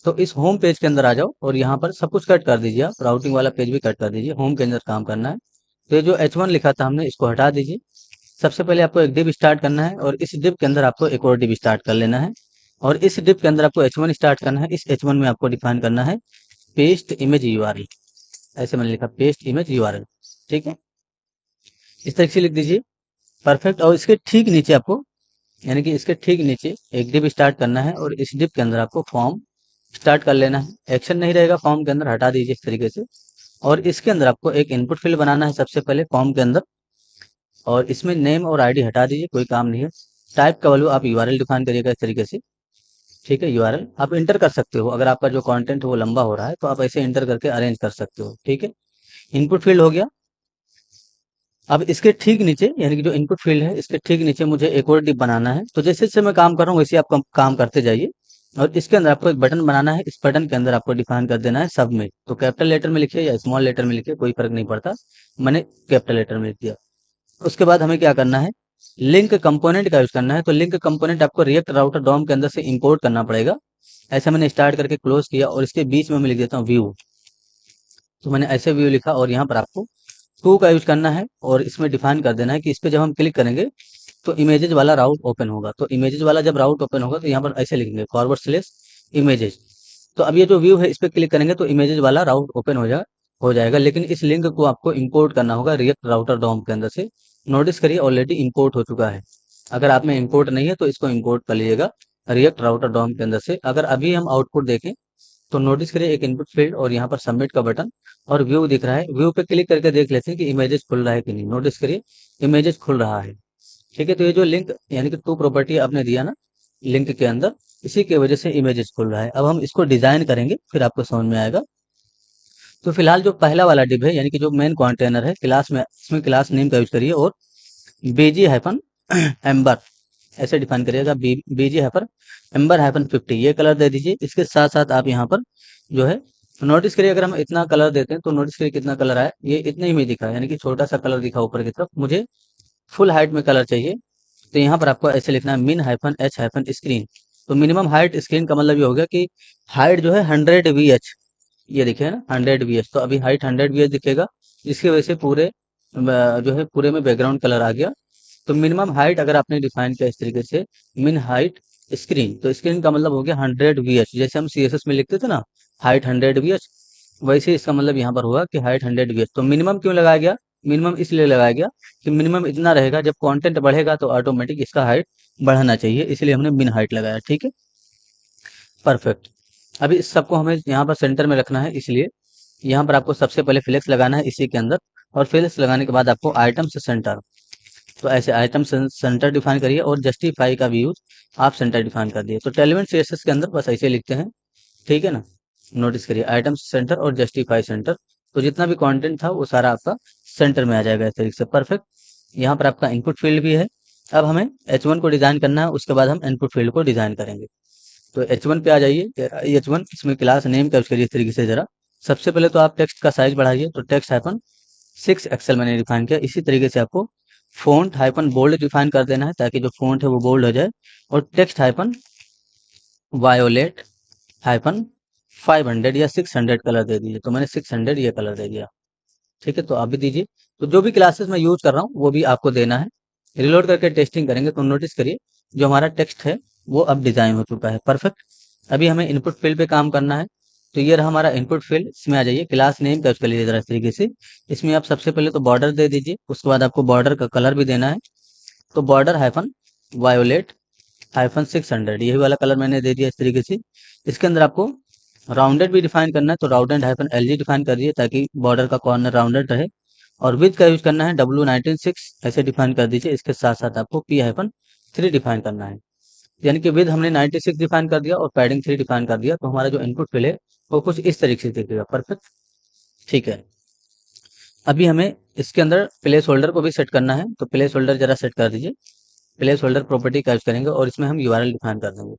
तो इस होम पेज के अंदर आ जाओ और यहाँ पर सब कुछ कट कर दीजिए, आप राउटिंग वाला पेज भी कट कर दीजिए, होम के अंदर काम करना है। तो ये जो H1 लिखा था हमने इसको हटा दीजिए। सबसे पहले आपको एक डिव स्टार्ट करना है, और इस डिव के अंदर आपको एक और डिव स्टार्ट कर लेना है, और इस डिव के अंदर आपको H1 स्टार्ट करना है। इस H1 में आपको डिफाइन करना है पेस्ट इमेज यूआरएल। ऐसे मैंने लिखा पेस्ट इमेज यूआरएल, ठीक है। इस तरीके से लिख दीजिए, परफेक्ट। और इसके ठीक नीचे आपको यानी कि इसके ठीक नीचे एक डिव स्टार्ट करना है, और इस डिव के अंदर आपको फॉर्म स्टार्ट कर लेना है। एक्शन नहीं रहेगा फॉर्म के अंदर, हटा दीजिए इस तरीके से। और इसके अंदर आपको एक इनपुट फील्ड बनाना है सबसे पहले फॉर्म के अंदर, और इसमें नेम और आईडी हटा दीजिए, कोई काम नहीं है। टाइप का वैल्यू आप यूआरएल डिफाइन करिएगा इस तरीके से, ठीक है। यूआरएल आप इंटर कर सकते हो, अगर आपका जो कंटेंट है वो लंबा हो रहा है तो आप ऐसे इंटर करके अरेंज कर सकते हो, ठीक है। इनपुट फील्ड हो गया। अब इसके ठीक नीचे यानी कि जो इनपुट फील्ड है इसके ठीक नीचे मुझे एक और डिप बनाना है। तो जैसे जैसे मैं काम कर रहा हूँ वैसे आप काम करते जाइए, और इसके अंदर आपको एक बटन बनाना है। इस बटन के अंदर आपको डिफाइन कर देना है सबमिट। तो कैपिटल लेटर में लिखिए या स्मॉल लेटर में लिखिए, कोई फर्क नहीं पड़ता। मैंने कैपिटल लेटर में लिख दिया। उसके बाद हमें क्या करना है, लिंक कंपोनेंट का यूज करना है। तो लिंक कंपोनेंट आपको रिएक्ट राउटर डॉम के अंदर से इंपोर्ट करना पड़ेगा। ऐसा मैंने स्टार्ट करके क्लोज किया, और इसके बीच में मैं लिख देता हूँ व्यू। तो मैंने ऐसे व्यू लिखा, और यहाँ पर आपको टू का यूज करना है, और इसमें डिफाइन कर देना है कि इस पे जब हम क्लिक करेंगे तो इमेजेस वाला राउट ओपन होगा। तो इमेजेस वाला जब राउट ओपन होगा तो यहाँ पर ऐसे लिखेंगे फॉरवर्ड स्लेश इमेजेस। तो अब ये जो व्यू है इस पे क्लिक करेंगे तो इमेजेस वाला राउट ओपन हो जाएगा। लेकिन इस लिंक को आपको इंपोर्ट करना होगा रिएक्ट राउटर डॉम के अंदर से। नोटिस करिए ऑलरेडी इंपोर्ट हो चुका है। अगर आप में इंपोर्ट नहीं है तो इसको इंपोर्ट कर लीजिएगा रिएक्ट राउटर डॉम के अंदर से। अगर अभी हम आउटपुट देखें तो नोटिस करिए एक इनपुट फील्ड और यहाँ पर सबमिट का बटन और व्यू दिख रहा है। व्यू पे क्लिक करके देख लेते हैं कि इमेजेस खुल रहा है कि नहीं। नोटिस करिए इमेजेस खुल रहा है, ठीक है। तो ये जो लिंक यानी कि टू प्रॉपर्टी आपने दिया ना लिंक के अंदर, इसी की वजह से इमेजेस खुल रहा है। अब हम इसको डिजाइन करेंगे फिर आपको समझ में आएगा। तो फिलहाल जो पहला वाला डिव है यानी कि जो मेन कंटेनर है क्लास में, इसमें क्लास नेम का यूज करिए और बीजी हाइफन एम्बर ऐसे डिफाइन करिएगा। बीजी हाइफन एम्बर हाइफन 50 ये कलर दे दीजिए। इसके साथ साथ आप यहाँ पर जो है नोटिस करिए, अगर हम इतना कलर देते हैं तो नोटिस करिए कितना कलर आया। ये इतने ही में दिखा यानी कि छोटा सा कलर दिखा ऊपर की तरफ। मुझे फुल हाइट में कलर चाहिए, तो यहाँ पर आपको ऐसे लिखना है मिन हाइफन एच हाइफन स्क्रीन। तो मिनिमम हाइट स्क्रीन का मतलब ये हो गया कि हाइट जो है 100 VH, ये देखिए ना 100 VH। तो अभी हाइट 100 VH दिखेगा, जिसकी वजह से पूरे जो है पूरे में बैकग्राउंड कलर आ गया। तो मिनिमम हाइट अगर आपने डिफाइन किया इस तरीके से मिन हाइट स्क्रीन, तो स्क्रीन का मतलब हो गया 100 VH। जैसे हम CSS में लिखते थे ना हाइट 100 VH, वैसे इसका मतलब यहाँ पर हुआ कि हाइट 100 VH। तो मिनिमम क्यों लगाया गया, मिनिमम इसलिए लगाया गया कि मिनिमम इतना रहेगा, जब कंटेंट बढ़ेगा तो ऑटोमेटिक इसका हाइट बढ़ना चाहिए, इसलिए हमने मिन हाइट लगाया, ठीक है। परफेक्ट। अभी इस सबको हमें यहाँ पर सेंटर में रखना है, इसलिए यहाँ पर आपको सबसे पहले फ्लेक्स लगाना है इसी के अंदर, और फ्लेक्स लगाने के बाद आपको आइटम से सेंटर, तो ऐसे आइटम सेंटर डिफाइन करिए और जस्टिफाई का भी यूज आप सेंटर डिफाइन कर दिए। तो टेलीमेंट सीएसएस के अंदर बस ऐसे लिखते हैं, ठीक है ना। नोटिस करिए आइटम सेंटर और जस्टिफाई सेंटर, तो जितना भी कंटेंट था वो सारा आपका सेंटर में आ जाएगा इस तरीके से। परफेक्ट। यहाँ पर आपका इनपुट फील्ड भी है। अब हमें H1 को डिजाइन करना है, उसके बाद हम इनपुट फील्ड को डिजाइन करेंगे। तो H1 पे आ जाइए। H1 इसमें क्लास नेम का यूज करिए इस तरीके से जरा। सबसे पहले तो आप टेक्स्ट का साइज बढ़ाइए, तो टेक्स्ट हाइफन 6 एक्सेल मैंने डिफाइन किया। इसी तरीके से आपको फ़ॉन्ट हाइपन बोल्ड डिफाइन कर देना है ताकि जो फ़ॉन्ट है वो बोल्ड हो जाए, और टेक्स्ट हाइपन वायोलेट हाइपन 500 या 600 कलर दे दीजिए। तो मैंने 600 ये कलर दे दिया। ठीक है, तो आप भी दीजिए। तो जो भी क्लासेस मैं यूज कर रहा हूँ वो भी आपको देना है। रिलोड करके टेस्टिंग करेंगे तो नोटिस करिए जो हमारा टेक्स्ट है वो अब डिजाइन हो चुका है, परफेक्ट। अभी हमें इनपुट फील्ड पे काम करना है। तो ये रहा हमारा इनपुट फील्ड। इसमें आ जाइए, क्लास नेम का यूज कर लीजिए जरा इस तरीके से। इसमें आप सबसे पहले तो बॉर्डर दे दीजिए, उसके बाद आपको बॉर्डर का कलर भी देना है। तो बॉर्डर हाइफन वायोलेट हाइफन 600 यही वाला कलर मैंने दे दिया इस तरीके से। इसके अंदर आपको राउंडेड भी डिफाइन करना है, तो राउंडेड हाइफन एलजी डिफाइन कर दिए ताकि बॉर्डर का कॉर्नर राउंडेड रहे। और विथ का यूज करना है W196 ऐसे डिफाइन कर दीजिए। इसके साथ साथ आपको P हाइफन 3 डिफाइन करना है। यानी कि विद हमने 96 डिफाइन कर दिया और पैडिंग 3 डिफाइन कर दिया, तो हमारा जो इनपुट फील्ड है वो कुछ इस तरीके से दिखेगा, परफेक्ट। ठीक है, अभी हमें इसके अंदर प्लेस होल्डर को भी सेट करना है। तो प्लेस होल्डर जरा सेट कर दीजिए। प्लेस होल्डर प्रॉपर्टी का यूज करेंगे और इसमें हम यूआरएल डिफाइन कर देंगे।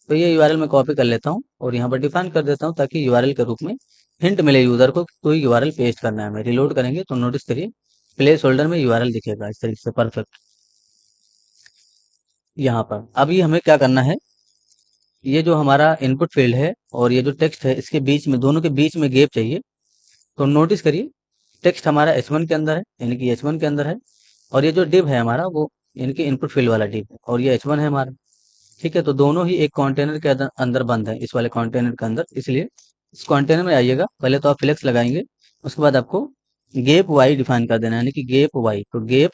तो ये यूआरएल मैं कॉपी कर लेता हूँ और यहाँ पर डिफाइन कर देता हूँ ताकि यूआरएल के रूप में हिंट मिले यूजर को कि कोई यूआरएल पेस्ट करना है हमें। रिलोड करेंगे तो नोटिस करिए प्लेस होल्डर में यूआरएल दिखेगा इस तरीके से, परफेक्ट। यहाँ पर अभी हमें क्या करना है, ये जो हमारा इनपुट फील्ड है और ये जो टेक्स्ट है इसके बीच में, दोनों के बीच में गैप चाहिए। तो नोटिस करिए टेक्स्ट हमारा H1 के अंदर है, यानी कि H1 के अंदर है, और ये जो डिव है हमारा वो यानी कि इनपुट फील्ड वाला डिव है, और ये H1 है हमारा। ठीक है, तो दोनों ही एक कंटेनर के अंदर बंद है, इस वाले कंटेनर के अंदर। इसलिए इस कंटेनर में आइएगा, पहले तो आप फ्लेक्स लगाएंगे, उसके बाद आपको गैप वाई डिफाइन कर देना है, यानी कि गैप वाई। तो gap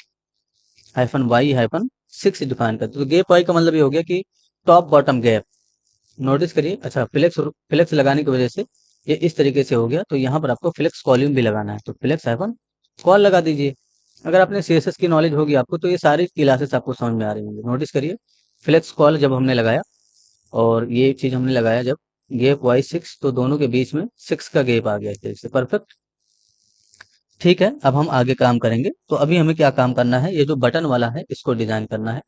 hyphen Y hyphen 6 define करते हैं। तो गैप वाई का मतलब ये हो गया कि टॉप बॉटम गैप। नोटिस करिए, अच्छा फ्लेक्स फ्लेक्स लगाने की वजह से ये इस तरीके से हो गया। तो यहाँ पर आपको फ्लेक्स कॉलम भी लगाना है, तो फ्लेक्स हाइफन कॉल लगा दीजिए। अगर आपने सीएसएस की नॉलेज होगी आपको तो ये सारी क्लासेस आपको समझ में आ रही होंगी। नोटिस करिए फ्लेक्स कॉल जब हमने लगाया और ये चीज हमने लगाया जब गैप वाई 6, तो दोनों के बीच में 6 का गैप आ गया इस तरीके से, परफेक्ट। ठीक है, अब हम आगे काम करेंगे। तो अभी हमें क्या काम करना है, ये जो बटन वाला है इसको डिजाइन करना है।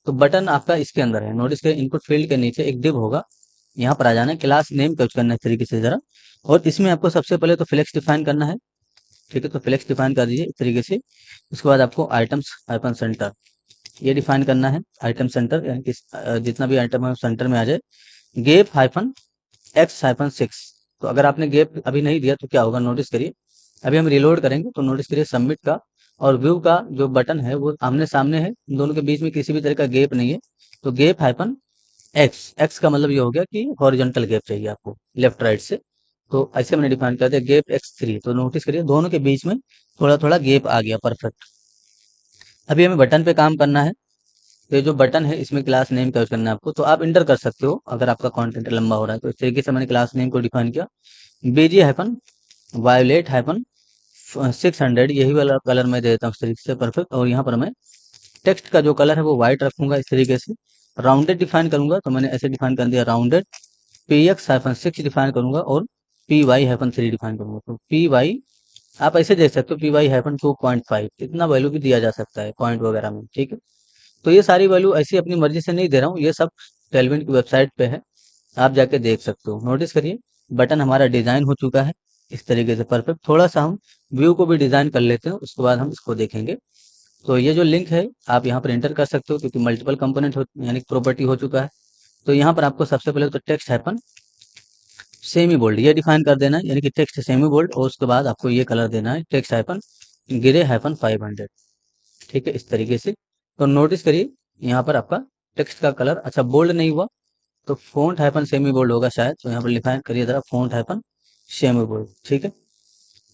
तो बटन आपका इसके अंदर है, नोटिस करिए इनपुट फील्ड के नीचे एक डिव होगा, यहाँ पर आ जाना है, क्लास नेम का यूज करना है इस तरीके से जरा। और इसमें आपको सबसे पहले तो फ्लेक्स डिफाइन करना है। ठीक है, तो फ्लेक्स डिफाइन कर दीजिए इस तरीके से। उसके बाद आपको आइटम्स हाइपन सेंटर ये डिफाइन करना है। आइटम सेंटर यानी कि जितना भी आइटम है सेंटर में आ जाए। Gap hyphen x hyphen 6। तो अगर आपने गैप अभी नहीं दिया तो क्या होगा, नोटिस करिए अभी हम रिलोड करेंगे तो नोटिस करिए सबमिट का और व्यू का जो बटन है वो आमने सामने है, इन दोनों के बीच में किसी भी तरह का गैप नहीं है। तो गैप हाइपन एक्स, एक्स का मतलब ये हो गया कि हॉरिजॉन्टल गैप चाहिए आपको लेफ्ट राइट से। तो ऐसे मैंने डिफाइन कर दिया गैप x3। तो नोटिस करिए दोनों के बीच में थोड़ा थोड़ा गैप आ गया, परफेक्ट। अभी हमें बटन पे काम करना है। तो ये जो बटन है इसमें क्लास नेम का यूज करना है आपको। तो आप इंटर कर सकते हो अगर आपका कंटेंट लंबा हो रहा है। तो इस तरीके से मैंने क्लास नेम को डिफाइन किया, बीजी हाइफन वायोलेट हाइफन 600 यही वाला कलर मैं दे देता हूँ इस तरीके से, परफेक्ट। और यहाँ पर मैं टेक्स्ट का जो कलर है वो व्हाइट रखूंगा इस तरीके से। राउंडेड डिफाइन करूंगा तो मैंने ऐसे डिफाइन कर दिया राउंडेड। px-6 डिफाइन करूंगा और py-3 डिफाइन करूंगा। तो py आप ऐसे देख सकते हो, py-2.5 इतना वैल्यू भी दिया जा सकता है पॉइंट वगैरह में। ठीक है, तो ये सारी वैल्यू ऐसी अपनी मर्जी से नहीं दे रहा हूँ, ये सब टेलविन की वेबसाइट पे है, आप जाके देख सकते हो। नोटिस करिए बटन हमारा डिजाइन हो चुका है इस तरीके से, परफेक्ट। थोड़ा सा हम व्यू को भी डिजाइन कर लेते हैं, उसके बाद हम इसको देखेंगे। तो ये जो लिंक है आप यहाँ पर एंटर कर सकते हो क्योंकि मल्टीपल कंपोनेंट यानी प्रॉपर्टी हो चुका है। तो यहाँ पर आपको सबसे पहले तो टेक्स्ट हाइपन सेमी बोल्ड ये डिफाइन कर देना है, यानी कि टेक्स्ट सेमी बोल्ड, और उसके बाद आपको ये कलर देना है टेक्स्ट हाइपन ग्रे हाइपन 500। ठीक है, इस तरीके से। तो नोटिस करिए यहाँ पर आपका टेक्स्ट का कलर अच्छा बोल्ड नहीं हुआ, तो फोंट हाइपन सेमी बोल्ड होगा शायद। तो यहाँ पर डिफाइन करिए जरा फोंट हाइपन सेमी बोल्ड। ठीक है,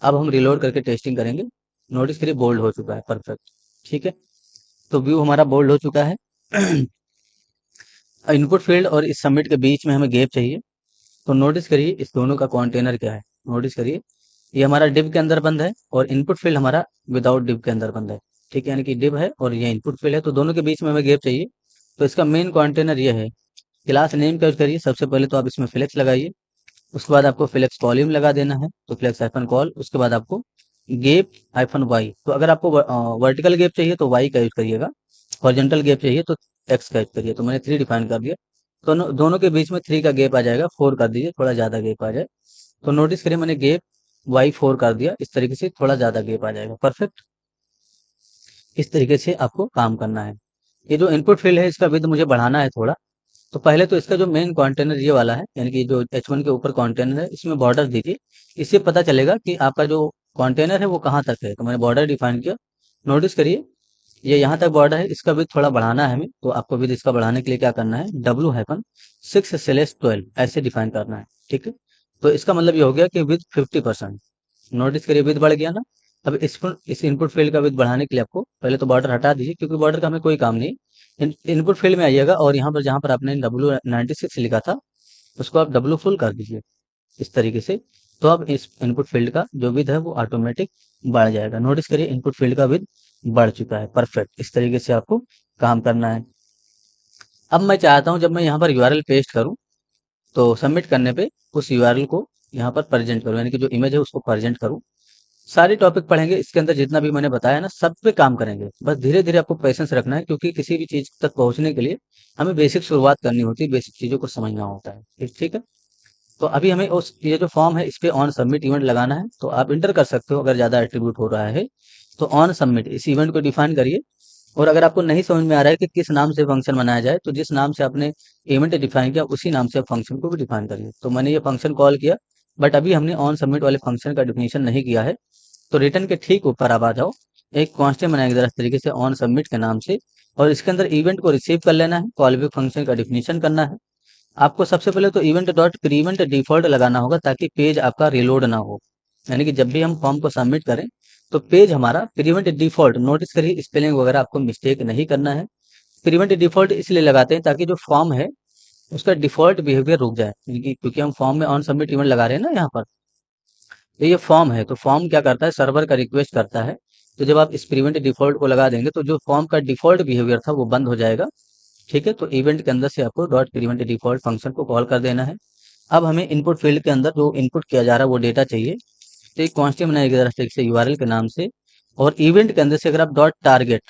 अब हम रिलोड करके टेस्टिंग करेंगे। नोटिस करिए बोल्ड हो चुका है, परफेक्ट। ठीक है, तो व्यू हमारा बोल्ड हो चुका है। इनपुट फील्ड और इस सबमिट के बीच में हमें गैप चाहिए। तो नोटिस करिए इस दोनों का कंटेनर क्या है। नोटिस करिए ये हमारा डिव के अंदर बंद है और इनपुट फील्ड हमारा विदाउट डिव के अंदर बंद है। ठीक है, यानी कि डिव है और ये इनपुट फील्ड है, तो दोनों के बीच में हमें गैप चाहिए। तो इसका मेन कंटेनर ये है। क्लास नेम का यूज करिए, सबसे पहले तो आप इसमें फ्लेक्स लगाइए, उसके बाद आपको फ्लेक्स कॉलम लगा देना है, तो फ्लेक्स हाइफन कॉल। उसके बाद आपको गैप हाइफन वाई, तो अगर आपको वर्टिकल गैप चाहिए तो वाई का यूज करिएगा, हॉरिजॉन्टल गैप चाहिए तो एक्स का यूज करिए। तो मैंने 3 डिफाइन कर दिया। तो दोनों के बीच में 3 का गैप आ जाएगा, 4 कर दीजिए, थोड़ा ज्यादा गैप आ जाए। तो नोटिस करिए मैंने गैप y4 कर दिया, इस तरीके से थोड़ा ज़्यादा गैप आ जाएगा। परफेक्ट, इस तरीके से आपको काम करना है। ये जो इनपुट फील्ड है इसका विड्थ मुझे बढ़ाना है थोड़ा। तो पहले तो इसका जो मेन कंटेनर ये वाला है, यानी कि जो H1 के ऊपर कंटेनर है, इसमें बॉर्डर दीजिए। इससे पता चलेगा कि आपका जो कंटेनर है वो कहाँ तक है। तो मैंने बॉर्डर डिफाइन किया, नोटिस करिए ये यहाँ तक बॉर्डर है। इसका विड्थ थोड़ा बढ़ाना है हमें, तो आपको विड्थ इसका बढ़ाने के लिए क्या करना है, W-6/12 ऐसे डिफाइन करना है। ठीक है, तो इसका मतलब ये हो गया कि विड्थ 50%। नोटिस करिए विड्थ बढ़ गया ना। अब इस इनपुट फील्ड का विड्थ बढ़ाने के लिए आपको पहले तो बॉर्डर हटा दीजिए, क्योंकि बॉर्डर का हमें कोई काम नहीं। इनपुट फील्ड में आइएगा और यहाँ पर जहाँ पर आपने W96 लिखा था उसको आप W फुल कर दीजिए इस तरीके से। तो अब इस इनपुट फील्ड का जो विड्थ है वो ऑटोमेटिक बढ़ जाएगा। नोटिस करिए इनपुट फील्ड का विड्थ बढ़ चुका है। परफेक्ट, इस तरीके से आपको काम करना है। अब मैं चाहता हूँ जब मैं यहाँ पर यूआरएल पेस्ट करूँ तो सबमिट करने पे उस यूआरएल को यहाँ पर प्रेजेंट करूँ, यानी कि जो इमेज है उसको प्रेजेंट करूँ। सारे टॉपिक पढ़ेंगे इसके अंदर, जितना भी मैंने बताया ना सब पे काम करेंगे। बस धीरे धीरे आपको पेशेंस रखना है, क्योंकि किसी भी चीज तक पहुंचने के लिए हमें बेसिक शुरुआत करनी होती है, बेसिक चीजों को समझना होता है। ठीक है, तो अभी हमें उस ये जो फॉर्म है इस पे ऑन सबमिट इवेंट लगाना है। तो आप इंटर कर सकते हो अगर ज्यादा एट्रीब्यूट हो रहा है तो ऑन सबमिट इस इवेंट को डिफाइन करिए। और अगर आपको नहीं समझ में आ रहा है कि किस नाम से फंक्शन बनाया जाए, तो जिस नाम से आपने इवेंट डिफाइन किया उसी नाम से फंक्शन को भी डिफाइन करिए। तो मैंने ये फंक्शन कॉल किया, बट अभी हमने ऑन सबमिट वाले फंक्शन का डिफिनेशन नहीं किया है। तो रिटर्न के ठीक ऊपर आप आ जाओ, एक कांस्टेंट बनाएंगे जरा इस तरीके से ऑन सबमिट के नाम से, और इसके अंदर इवेंट को रिसीव कर लेना है, कॉलबैक फंक्शन का डिफिनेशन करना है। आपको सबसे पहले तो इवेंट डॉट प्रीवेंट डिफॉल्ट लगाना होगा ताकि पेज आपका रिलोड ना हो। यानी कि जब भी हम फॉर्म को सबमिट करें तो पेज हमारा प्रीवेंट डिफॉल्ट, नोटिस करिए स्पेलिंग वगैरह आपको मिस्टेक नहीं करना है। प्रीवेंट डिफॉल्ट इसलिए लगाते हैं ताकि जो फॉर्म है उसका डिफॉल्ट बिहेवियर रुक जाए, यानी कि क्योंकि हम फॉर्म में ऑन सबमिट इवेंट लगा रहे हैं ना यहाँ पर। तो ये फॉर्म है, तो फॉर्म क्या करता है, सर्वर का रिक्वेस्ट करता है। तो जब आप इस प्रीवेंट डिफॉल्ट को लगा देंगे तो जो फॉर्म का डिफॉल्ट बिहेवियर था वो बंद हो जाएगा। ठीक है, तो इवेंट के अंदर से आपको डॉट प्रीवेंट डिफॉल्ट फंक्शन को कॉल कर देना है। अब हमें इनपुट फील्ड के अंदर जो इनपुट किया जा रहा है वो डेटा चाहिए। तो एक कांस्टेंट बनाएगी जरा ठीक से यूआरएल के नाम से, और इवेंट के अंदर से अगर आप डॉट टारगेट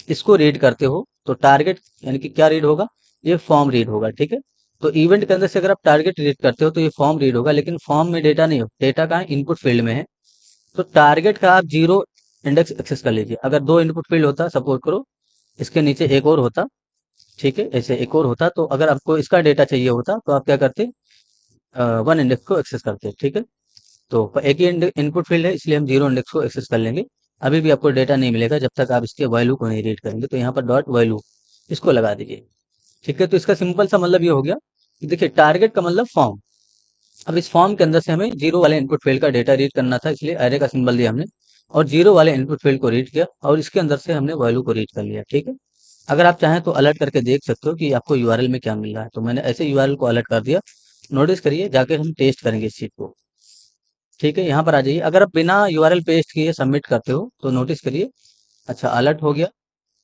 इसको रीड करते हो तो टारगेट यानी कि क्या रीड होगा, ये फॉर्म रीड होगा। ठीक है, तो इवेंट के अंदर से अगर आप टारगेट रीड करते हो तो ये फॉर्म रीड होगा, लेकिन फॉर्म में डेटा नहीं हो, डेटा कहाँ इनपुट फील्ड में है। तो टारगेट का आप 0 इंडेक्स एक्सेस कर लीजिए। अगर 2 इनपुट फील्ड होता, सपोज करो इसके नीचे एक और होता, ठीक है ऐसे एक और होता, तो अगर आपको इसका डेटा चाहिए होता तो आप क्या करते, 1 इंडेक्स को एक्सेस करते। ठीक है, तो एक ही इनपुट फील्ड है इसलिए हम 0 इंडेक्स को एक्सेस कर लेंगे। अभी भी आपको डेटा नहीं मिलेगा जब तक आप इसके वैल्यू को नहीं रीड करेंगे। तो यहाँ पर डॉट वैल्यू इसको लगा दीजिए। ठीक है, तो इसका सिंपल सा मतलब ये हो गया कि देखिए टारगेट का मतलब फॉर्म। अब इस फॉर्म के अंदर से हमें 0 वाले इनपुट फील्ड का डेटा रीड करना था, इसलिए एरे का सिंबल दिया हमने और 0 वाले इनपुट फील्ड को रीड किया और इसके अंदर से हमने वैल्यू को रीड कर लिया। ठीक है, अगर आप चाहें तो अलर्ट करके देख सकते हो कि आपको यूआरएल में क्या मिल रहा है। तो मैंने ऐसे यूआरएल को अलर्ट कर दिया। नोटिस करिए जाके हम टेस्ट करेंगे इस चीज को। ठीक है, यहाँ पर आ जाइए। अगर आप बिना यूआरएल पेस्ट किए सबमिट करते हो तो नोटिस करिए, अच्छा अलर्ट हो गया।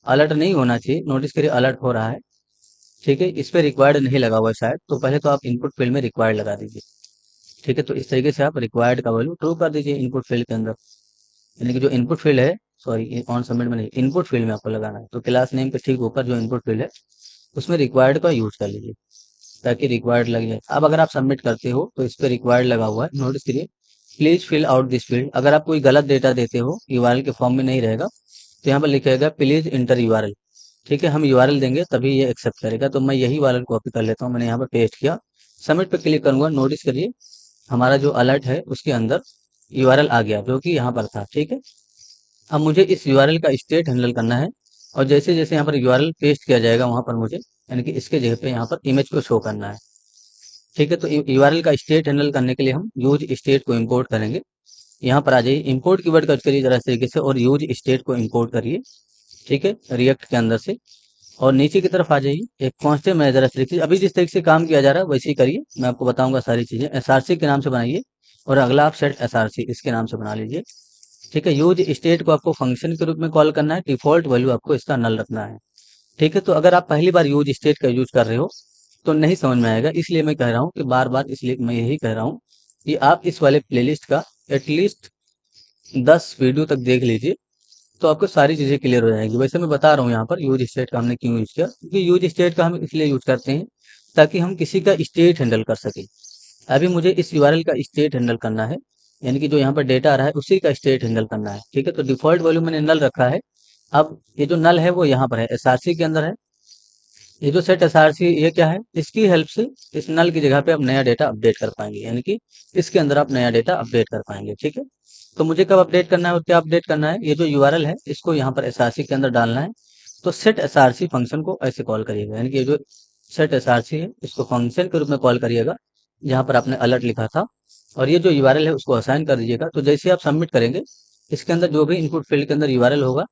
अलर्ट नहीं होना चाहिए, नोटिस करिए अलर्ट हो रहा है। ठीक है, इस पे रिक्वायर्ड नहीं लगा हुआ है शायद, तो पहले तो आप इनपुट फील्ड में रिक्वायर्ड लगा दीजिए। ठीक है, तो इस तरीके से आप रिक्वायर्ड का वैल्यू ट्रू कर दीजिए इनपुट फील्ड के अंदर, यानी कि जो इनपुट फील्ड है, सॉरी ऑन सबमिट में नहीं, इनपुट फील्ड में आपको लगाना है। तो क्लास नेम के ठीक ऊपर जो इनपुट फील्ड है उसमें रिक्वायर्ड का यूज कर लीजिए ताकि रिक्वायर्ड लग जाए। अब अगर आप सबमिट करते हो तो इस पर रिक्वायर्ड लगा हुआ है, नोटिस करिए please fill out this field. अगर आप कोई गलत डेटा देते हो यूआरएल के फॉर्म में नहीं रहेगा तो यहाँ पर लिखेगा प्लीज इंटर यूआरएल। ठीक है, हम यूआरएल देंगे तभी ये एक्सेप्ट करेगा। तो मैं यही यूआरएल कॉपी कर लेता हूँ, मैंने यहाँ पर पेस्ट किया, सबमिट पे क्लिक करूंगा। नोटिस करिए हमारा जो अलर्ट है उसके अंदर यूआरएल आ गया जो कि यहाँ पर था। ठीक है, अब मुझे इस यूआरएल का स्टेट हैंडल करना है, और जैसे जैसे यहाँ पर यूआरएल पेस्ट किया जाएगा वहां पर मुझे यानी कि इसके जगह पे यहाँ पर इमेज को शो करना है। ठीक है, तो यूआरएल का स्टेट हैंडल करने के लिए हम यूज स्टेट को इंपोर्ट करेंगे। यहाँ पर आ जाइए, इंपोर्ट कीवर्ड का यूज करिए जरा इस तरीके से और यूज स्टेट को इंपोर्ट करिए। ठीक है, रिएक्ट के अंदर से, और नीचे की तरफ आ जाइए। एक कांस्टेंट में जरा इस तरीके से, अभी जिस तरीके से काम किया जा रहा है वैसे ही करिए, मैं आपको बताऊंगा सारी चीजें। एसआरसी के नाम से बनाइए और अगला आप सेट एसआरसी इसके नाम से बना लीजिए। ठीक है, यूज स्टेट को आपको फंक्शन के रूप में कॉल करना है, डिफॉल्ट वैल्यू आपको इसका नल रखना है। ठीक है, तो अगर आप पहली बार यूज स्टेट का यूज कर रहे हो तो नहीं समझ में आएगा, इसलिए मैं कह रहा हूँ कि बार बार, इसलिए मैं यही कह रहा हूँ कि आप इस वाले प्लेलिस्ट का एटलीस्ट 10 वीडियो तक देख लीजिए, तो आपको सारी चीजें क्लियर हो जाएंगी। वैसे मैं बता रहा हूँ यहाँ पर यूज स्टेट का हमने क्यों यूज किया, क्योंकि यूज स्टेट का हम इसलिए यूज करते हैं ताकि हम किसी का स्टेट हैंडल कर सके। अभी मुझे इस यूआरएल का स्टेट हैंडल करना है, यानी कि जो यहाँ पर डेटा आ रहा है उसी का स्टेट हैंडल करना है। ठीक है, तो डिफॉल्ट वैल्यू मैंने नल रखा है। अब ये जो नल है वो यहाँ पर है, एसआरसी के अंदर है। ये जो सेट एसआरसी ये क्या है, इसकी हेल्प से इस नल की जगह पे आप नया डेटा अपडेट कर पाएंगे, यानी कि इसके अंदर आप नया डेटा अपडेट कर पाएंगे। ठीक है, तो मुझे कब अपडेट करना है और क्या अपडेट करना है, ये जो यूआरएल है इसको यहाँ पर एसआरसी के अंदर डालना है। तो सेट एसआरसी फंक्शन को ऐसे कॉल करिएगा, यानी कि ये जो सेट एसआरसी है इसको फंक्शन के रूप में कॉल करिएगा, जहाँ पर आपने अलर्ट लिखा था। और ये जो यूआरएल है उसको असाइन कर दीजिएगा। तो जैसे आप सबमिट करेंगे, इसके अंदर जो भी इनपुट फील्ड के अंदर यूआरएल होगा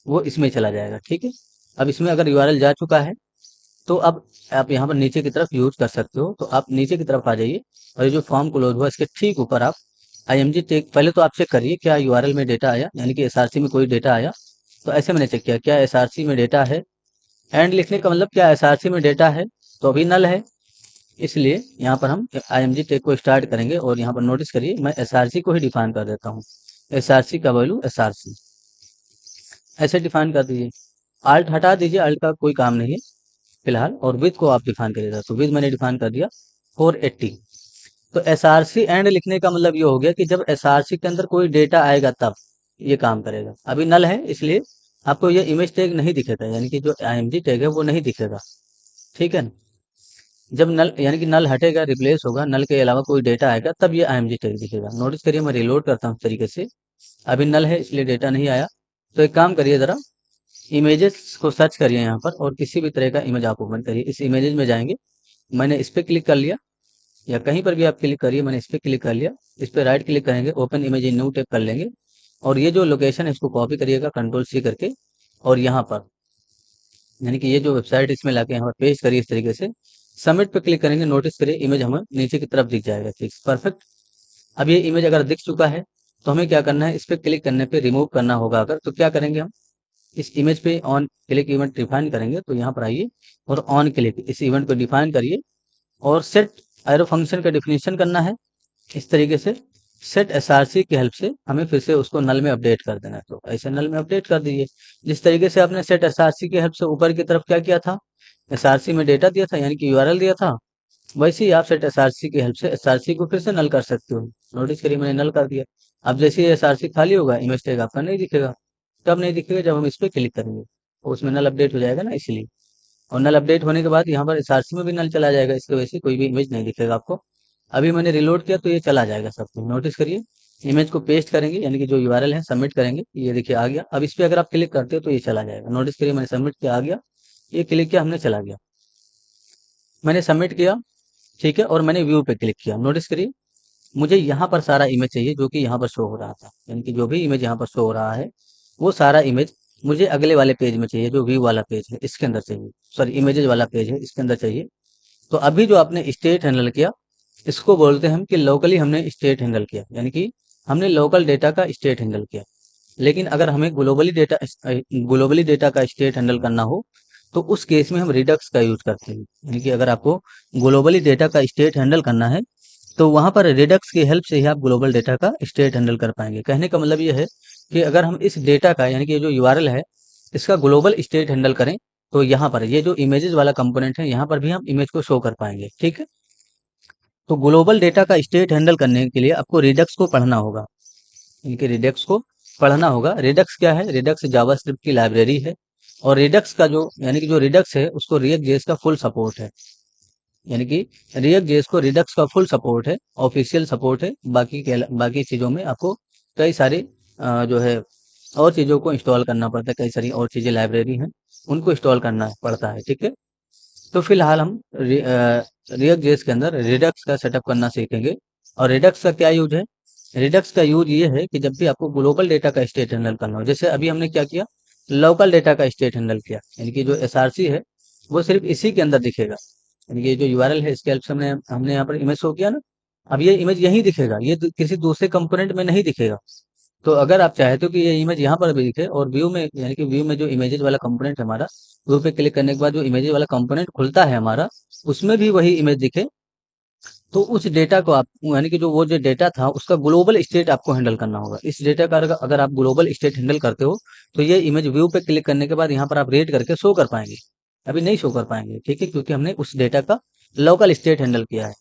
वो इसमें चला जाएगा। ठीक है, अब इसमें अगर यूआरएल जा चुका है तो अब आप यहाँ पर नीचे की तरफ यूज कर सकते हो। तो आप नीचे की तरफ आ जाइए और ये जो फॉर्म क्लोज हुआ इसके ठीक ऊपर आप आईएमजी टेक, पहले तो आप चेक करिए क्या यूआरएल में डेटा आया, यानी कि एसआरसी में कोई डेटा आया। तो ऐसे मैंने चेक किया, क्या एसआरसी में डेटा है। एंड लिखने का मतलब क्या एसआरसी में डेटा है, तो अभी नल है, इसलिए यहाँ पर हम आईएमजी टेक को स्टार्ट करेंगे। और यहाँ पर नोटिस करिए मैं एसआरसी को ही डिफाइन कर देता हूँ, एसआरसी का वैल्यू एसआरसी ऐसे डिफाइन कर दीजिए। आल्ट हटा दीजिए, आल्ट का कोई काम नहीं है फिलहाल। और विद को आप डिफाइन करिएगा, तो विद मैंने डिफाइन कर दिया 480। तो एसआरसी एंड लिखने का मतलब ये हो गया कि जब एसआरसी के अंदर कोई डेटा आएगा तब ये काम करेगा। अभी नल है इसलिए आपको ये इमेज टैग नहीं दिखेगा, यानी कि जो आईएमजी टैग है वो नहीं दिखेगा। ठीक है, जब नल यानी कि नल हटेगा, रिप्लेस होगा, नल के अलावा कोई डेटा आएगा तब ये आईएमजी टैग दिखेगा। नोटिस करिए मैं रिलोड करता हूँ इस तरीके से, अभी नल है इसलिए डेटा नहीं आया। तो एक काम करिए, जरा इमेजेस को सर्च करिए यहाँ पर और किसी भी तरह का इमेज आप ओपन करिए। इस इमेजेस में जाएंगे, मैंने इस पर क्लिक कर लिया, या कहीं पर भी आप क्लिक करिए, मैंने इस पर क्लिक कर लिया। इस पर राइट क्लिक करेंगे, open image in new tab कर लेंगे। और ये जो लोकेशन है इसको कॉपी करिएगा कंट्रोल सी करके, और यहाँ पर यानी कि ये जो वेबसाइट इसमें लाके यहाँ पर पेस्ट करिए इस तरीके से। सबमिट पे क्लिक करेंगे, नोटिस करिए इमेज हमें नीचे की तरफ दिख जाएगा। ठीक, परफेक्ट। अब ये इमेज अगर दिख चुका है तो हमें क्या करना है, इस पर क्लिक करने पे रिमूव करना होगा अगर, तो क्या करेंगे हम इस इमेज पे ऑन क्लिक इवेंट डिफाइन करेंगे। तो यहाँ पर आइए और ऑन क्लिक इस इवेंट को डिफाइन करिए और सेट एरो फंक्शन का डिफिनेशन करना है इस तरीके से। सेट एसआरसी की हेल्प से हमें फिर से उसको नल में अपडेट कर देना है, तो ऐसे नल में अपडेट कर दीजिए। जिस तरीके से आपने सेट एसआरसी की हेल्प से ऊपर की तरफ क्या किया था, एसआरसी में डेटा दिया था यानी कि यूआरएल दिया था, वैसे ही आप सेट एसआरसी की हेल्प से एसआरसी को फिर से नल कर सकते हो। नोटिस करिए मैंने नल कर दिया। अब जैसे ही एसआरसी खाली होगा इमेज टैग आपका नहीं दिखेगा। कब नहीं दिखेगा, जब हम इस पर क्लिक करेंगे तो उसमें नल अपडेट हो जाएगा ना, इसलिए। और नल अपडेट होने के बाद यहाँ पर एसआरसी में भी नल चला जाएगा, इसकी वजह से कोई भी इमेज नहीं दिखेगा आपको। अभी मैंने रिलोड किया तो ये चला जाएगा सब कुछ। नोटिस करिए इमेज को पेस्ट करेंगे, यानी कि जो यूआरएल है सबमिट करेंगे, ये देखिए आ गया। अब इस पे अगर आप क्लिक करते हो तो ये चला जाएगा। नोटिस करिए मैंने सबमिट किया, आ गया, ये क्लिक किया हमने, चला गया। मैंने सबमिट किया, ठीक है, और मैंने व्यू पे क्लिक किया। नोटिस करिए मुझे यहाँ पर सारा इमेज चाहिए जो कि यहाँ पर शो हो रहा था, यानी कि जो भी इमेज यहाँ पर शो हो रहा है वो सारा इमेज मुझे अगले वाले पेज में चाहिए, जो व्यू वाला पेज है इसके अंदर चाहिए, सॉरी इमेजेस वाला पेज है इसके अंदर चाहिए। तो अभी जो आपने स्टेट हैंडल किया इसको बोलते हैं हम कि लोकली हमने स्टेट हैंडल किया, यानी कि हमने लोकल डेटा का स्टेट हैंडल किया। लेकिन अगर हमें ग्लोबली डेटा का स्टेट हैंडल करना हो तो उस केस में हम रिडक्स का यूज करते हैं। यानी कि अगर आपको ग्लोबली डेटा का स्टेट हैंडल करना है तो वहां पर रिडक्स की हेल्प से ही आप ग्लोबल डेटा का स्टेट हैंडल कर पाएंगे। कहने का मतलब ये है कि अगर हम इस डेटा का यानी कि ये जो यूआरएल है इसका ग्लोबल स्टेट हैंडल करें तो यहाँ पर ये जो इमेजेस वाला कंपोनेंट है यहाँ पर भी हम इमेज को शो कर पाएंगे। ठीक है, तो ग्लोबल डेटा का स्टेट हैंडल करने के लिए आपको रिडक्स को पढ़ना होगा, इनके रिडक्स को पढ़ना होगा। रिडक्स क्या है, रिडक्स जावास्क्रिप्ट की लाइब्रेरी है। और रिडक्स का जो यानी कि जो रिडक्स है उसको रिएक्ट जेएस का फुल सपोर्ट है, यानी कि रिएक्ट जेएस को रिडक्स का फुल सपोर्ट है, ऑफिशियल सपोर्ट है। बाकी चीज़ों में आपको कई सारी जो है और चीज़ों को इंस्टॉल करना पड़ता है, कई सारी और चीज़ें लाइब्रेरी हैं उनको इंस्टॉल करना पड़ता है। ठीक है, तो फिलहाल हम रिएक्ट जेएस के अंदर रिडक्स का सेटअप करना सीखेंगे। और रिडक्स का क्या यूज है, रिडक्स का यूज ये है कि जब भी आपको ग्लोबल डेटा का स्टेट हैंडल करना हो, जैसे अभी हमने क्या किया, लोकल डेटा का स्टेट हैंडल किया, यानी कि जो एसआरसी है वो सिर्फ इसी के अंदर दिखेगा। यानी कि ये जो यूआरएल है इसके हेल्प से हमने हमने यहाँ पर इमेज शो किया ना, अब ये इमेज यहीं दिखेगा, ये किसी दूसरे कंपोनेंट में नहीं दिखेगा। तो अगर आप चाहते हो कि ये इमेज यहाँ पर भी दिखे और व्यू में, यानी कि व्यू में जो इमेजेस वाला कंपोनेंट है हमारा, व्यू पे क्लिक करने के बाद जो इमेजेस वाला कंपोनेंट खुलता है हमारा, उसमें भी वही इमेज दिखे, तो उस डेटा को आप यानी कि जो वो जो डेटा था उसका ग्लोबल स्टेट आपको हैंडल करना होगा। इस डेटा का अगर आप ग्लोबल स्टेट हैंडल करते हो तो ये इमेज व्यू पे क्लिक करने के बाद यहाँ पर आप रेट करके शो कर पाएंगे। अभी नहीं शो कर पाएंगे, ठीक है, क्योंकि हमने उस डेटा का लोकल स्टेट हैंडल किया है।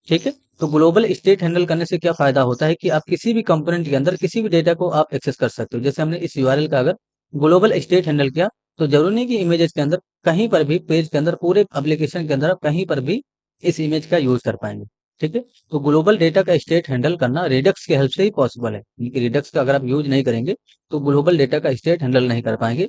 ठीक है। तो ग्लोबल स्टेट हैंडल करने से क्या फायदा होता है कि आप किसी भी कंपोनेंट के अंदर किसी भी डेटा को आप एक्सेस कर सकते हो। जैसे हमने इस यूआरएल का अगर ग्लोबल स्टेट हैंडल किया, तो जरूरी नहीं कि इमेजेस के अंदर कहीं पर भी, पेज के अंदर, पूरे एप्लीकेशन के अंदर आप कहीं पर भी इस इमेज का यूज कर पाएंगे। ठीक है। तो ग्लोबल डेटा का स्टेट हैंडल करना रिडक्स की हेल्प से ही पॉसिबल है। रिडक्स का अगर आप यूज नहीं करेंगे तो ग्लोबल डेटा का स्टेट हैंडल नहीं कर पाएंगे।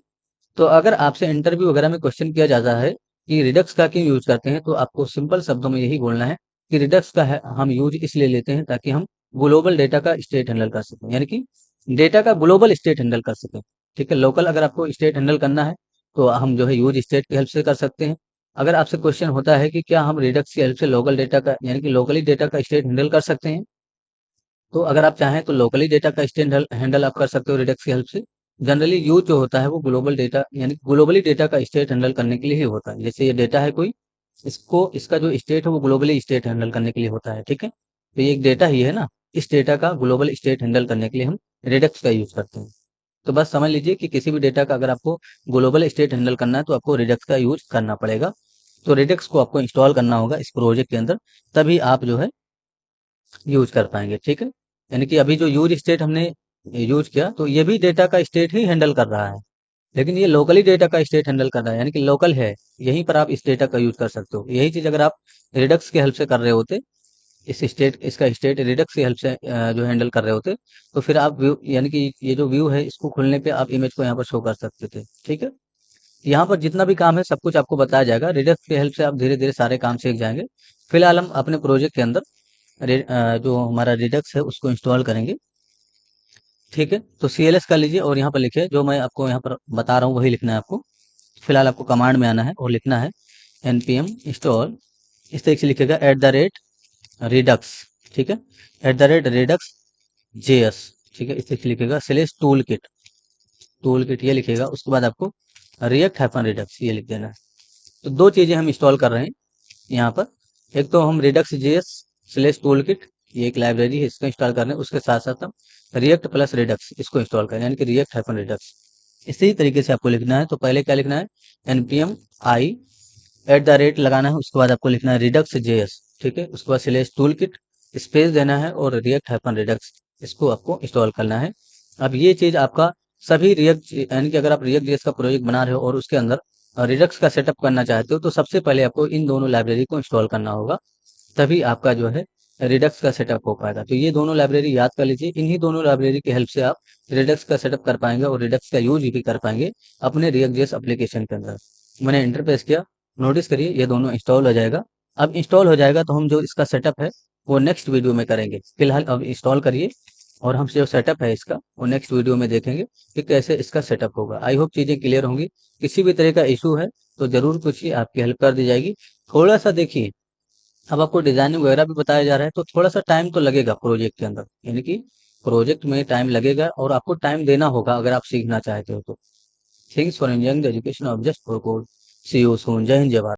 तो अगर आपसे इंटरव्यू वगैरह में क्वेश्चन किया जाता है कि रिडक्स का क्यों यूज करते हैं, तो आपको सिंपल शब्दों में यही बोलना है कि रिडक्स का है हम यूज इसलिए लेते हैं ताकि हम ग्लोबल डेटा का स्टेट हैंडल कर सकें, यानी कि डेटा का ग्लोबल स्टेट हैंडल कर सकें। ठीक है। लोकल अगर आपको स्टेट हैंडल करना है तो हम जो है यूज स्टेट की हेल्प से कर सकते हैं। अगर आपसे क्वेश्चन होता है कि क्या हम रिडक्स की हेल्प से लोकल डेटा का, यानी कि लोकली डेटा का स्टेट हैंडल कर सकते हैं, तो अगर आप चाहें तो लोकली डेटा का स्टेट हैंडल आप कर सकते हो रिडक्स की हेल्प से। जनरली यूज जो होता है वो ग्लोबल डेटा, यानी ग्लोबली डेटा का स्टेट हैंडल करने के लिए ही होता है। जैसे ये डेटा है कोई, इसको, इसका जो स्टेट है वो ग्लोबली स्टेट हैंडल करने के लिए होता है। ठीक है। तो ये एक डेटा ही है ना, इस डेटा का ग्लोबल स्टेट हैंडल करने के लिए हम रिडक्स का यूज करते हैं। तो बस समझ लीजिए कि किसी भी डेटा का अगर आपको ग्लोबल स्टेट हैंडल करना है तो आपको रिडक्स का यूज करना पड़ेगा। तो रिडक्स को आपको इंस्टॉल करना होगा इस प्रोजेक्ट के अंदर, तभी आप जो है यूज कर पाएंगे। ठीक है। यानी कि अभी जो यूज स्टेट हमने यूज किया, तो ये भी डेटा का स्टेट ही हैंडल कर रहा है, लेकिन ये लोकली डेटा का स्टेट हैंडल कर रहा है, यानी कि लोकल है। यहीं पर आप इस डेटा का यूज कर सकते हो। यही चीज अगर आप रिडक्स की हेल्प से कर रहे होते, इस स्टेट, इसका स्टेट रिडक्स की हेल्प से जो हैंडल कर रहे होते, तो फिर आप व्यू, यानी कि ये जो व्यू है इसको खोलने पे आप इमेज को यहाँ पर शो कर सकते थे। ठीक है। यहाँ पर जितना भी काम है सब कुछ आपको बताया जाएगा। रिडक्स की हेल्प से आप धीरे धीरे सारे काम सीख जाएंगे। फिलहाल हम अपने प्रोजेक्ट के अंदर जो हमारा रिडक्स है उसको इंस्टॉल करेंगे। ठीक है। तो CLS कर लीजिए और यहाँ पर लिखिए, जो मैं आपको यहाँ पर बता रहा हूँ वही लिखना है आपको। फिलहाल आपको कमांड में आना है और लिखना है npm install, इस तरीके से लिखेगा @redux। ठीक है। @redux js। ठीक है। इस तरीके से लिखेगा /toolkit ये लिखेगा। उसके बाद आपको react-redux ये लिख देना है। तो दो चीजें हम इंस्टॉल कर रहे हैं यहाँ पर। एक तो हम Redux JS slash tool kit, ये एक लाइब्रेरी है, इसको इंस्टॉल करना है। उसके साथ साथ हम रिएक्ट प्लस रिडक्स इसको इंस्टॉल करें, यानी कि रिएक्ट हाइफन रिडक्स। इसी तरीके से आपको लिखना है। तो पहले क्या लिखना है, npm i @ लगाना है। उसके बाद आपको लिखना है रिडक्स जेएस। ठीक है। उसके बाद स्लेश टूल किट स्पेस देना है और रिएक्ट हाइफन रिडक्स इसको आपको इंस्टॉल करना है। अब ये चीज आपका सभी रिएक्ट, यानी कि अगर आप रिएक्ट जेएस का प्रोजेक्ट बना रहे हो और उसके अंदर रिडक्स का सेटअप करना चाहते हो, तो सबसे पहले आपको इन दोनों लाइब्रेरी को इंस्टॉल करना होगा, तभी आपका जो है रिडक्स का सेटअप हो पाएगा। तो ये दोनों लाइब्रेरी याद कर लीजिए। इन्हीं दोनों लाइब्रेरी की हेल्प से आप रिडक्स का सेटअप कर पाएंगे और रिडक्स का यूज भी कर पाएंगे अपने रिएक्ट जेएस एप्लीकेशन के अंदर। मैंने इंटरफेस किया, नोटिस करिए ये दोनों इंस्टॉल हो जाएगा। अब इंस्टॉल हो जाएगा तो हम जो इसका सेटअप है वो नेक्स्ट वीडियो में करेंगे। फिलहाल अब इंस्टॉल करिए और हम जो सेटअप है इसका वो नेक्स्ट वीडियो में देखेंगे कि कैसे इसका सेटअप होगा। आई होप चीजें क्लियर होंगी। किसी भी तरह का इशू है तो जरूर पूछिए, आपकी हेल्प कर दी जाएगी। थोड़ा सा देखिए, अब आपको डिजाइनिंग वगैरह भी बताया जा रहा है, तो थोड़ा सा टाइम तो लगेगा प्रोजेक्ट के अंदर, यानी कि प्रोजेक्ट में टाइम लगेगा और आपको टाइम देना होगा अगर आप सीखना चाहते हो तो। Thanks for enjoying the education of Just For Code. See you soon. जय हिंद, जय भारत।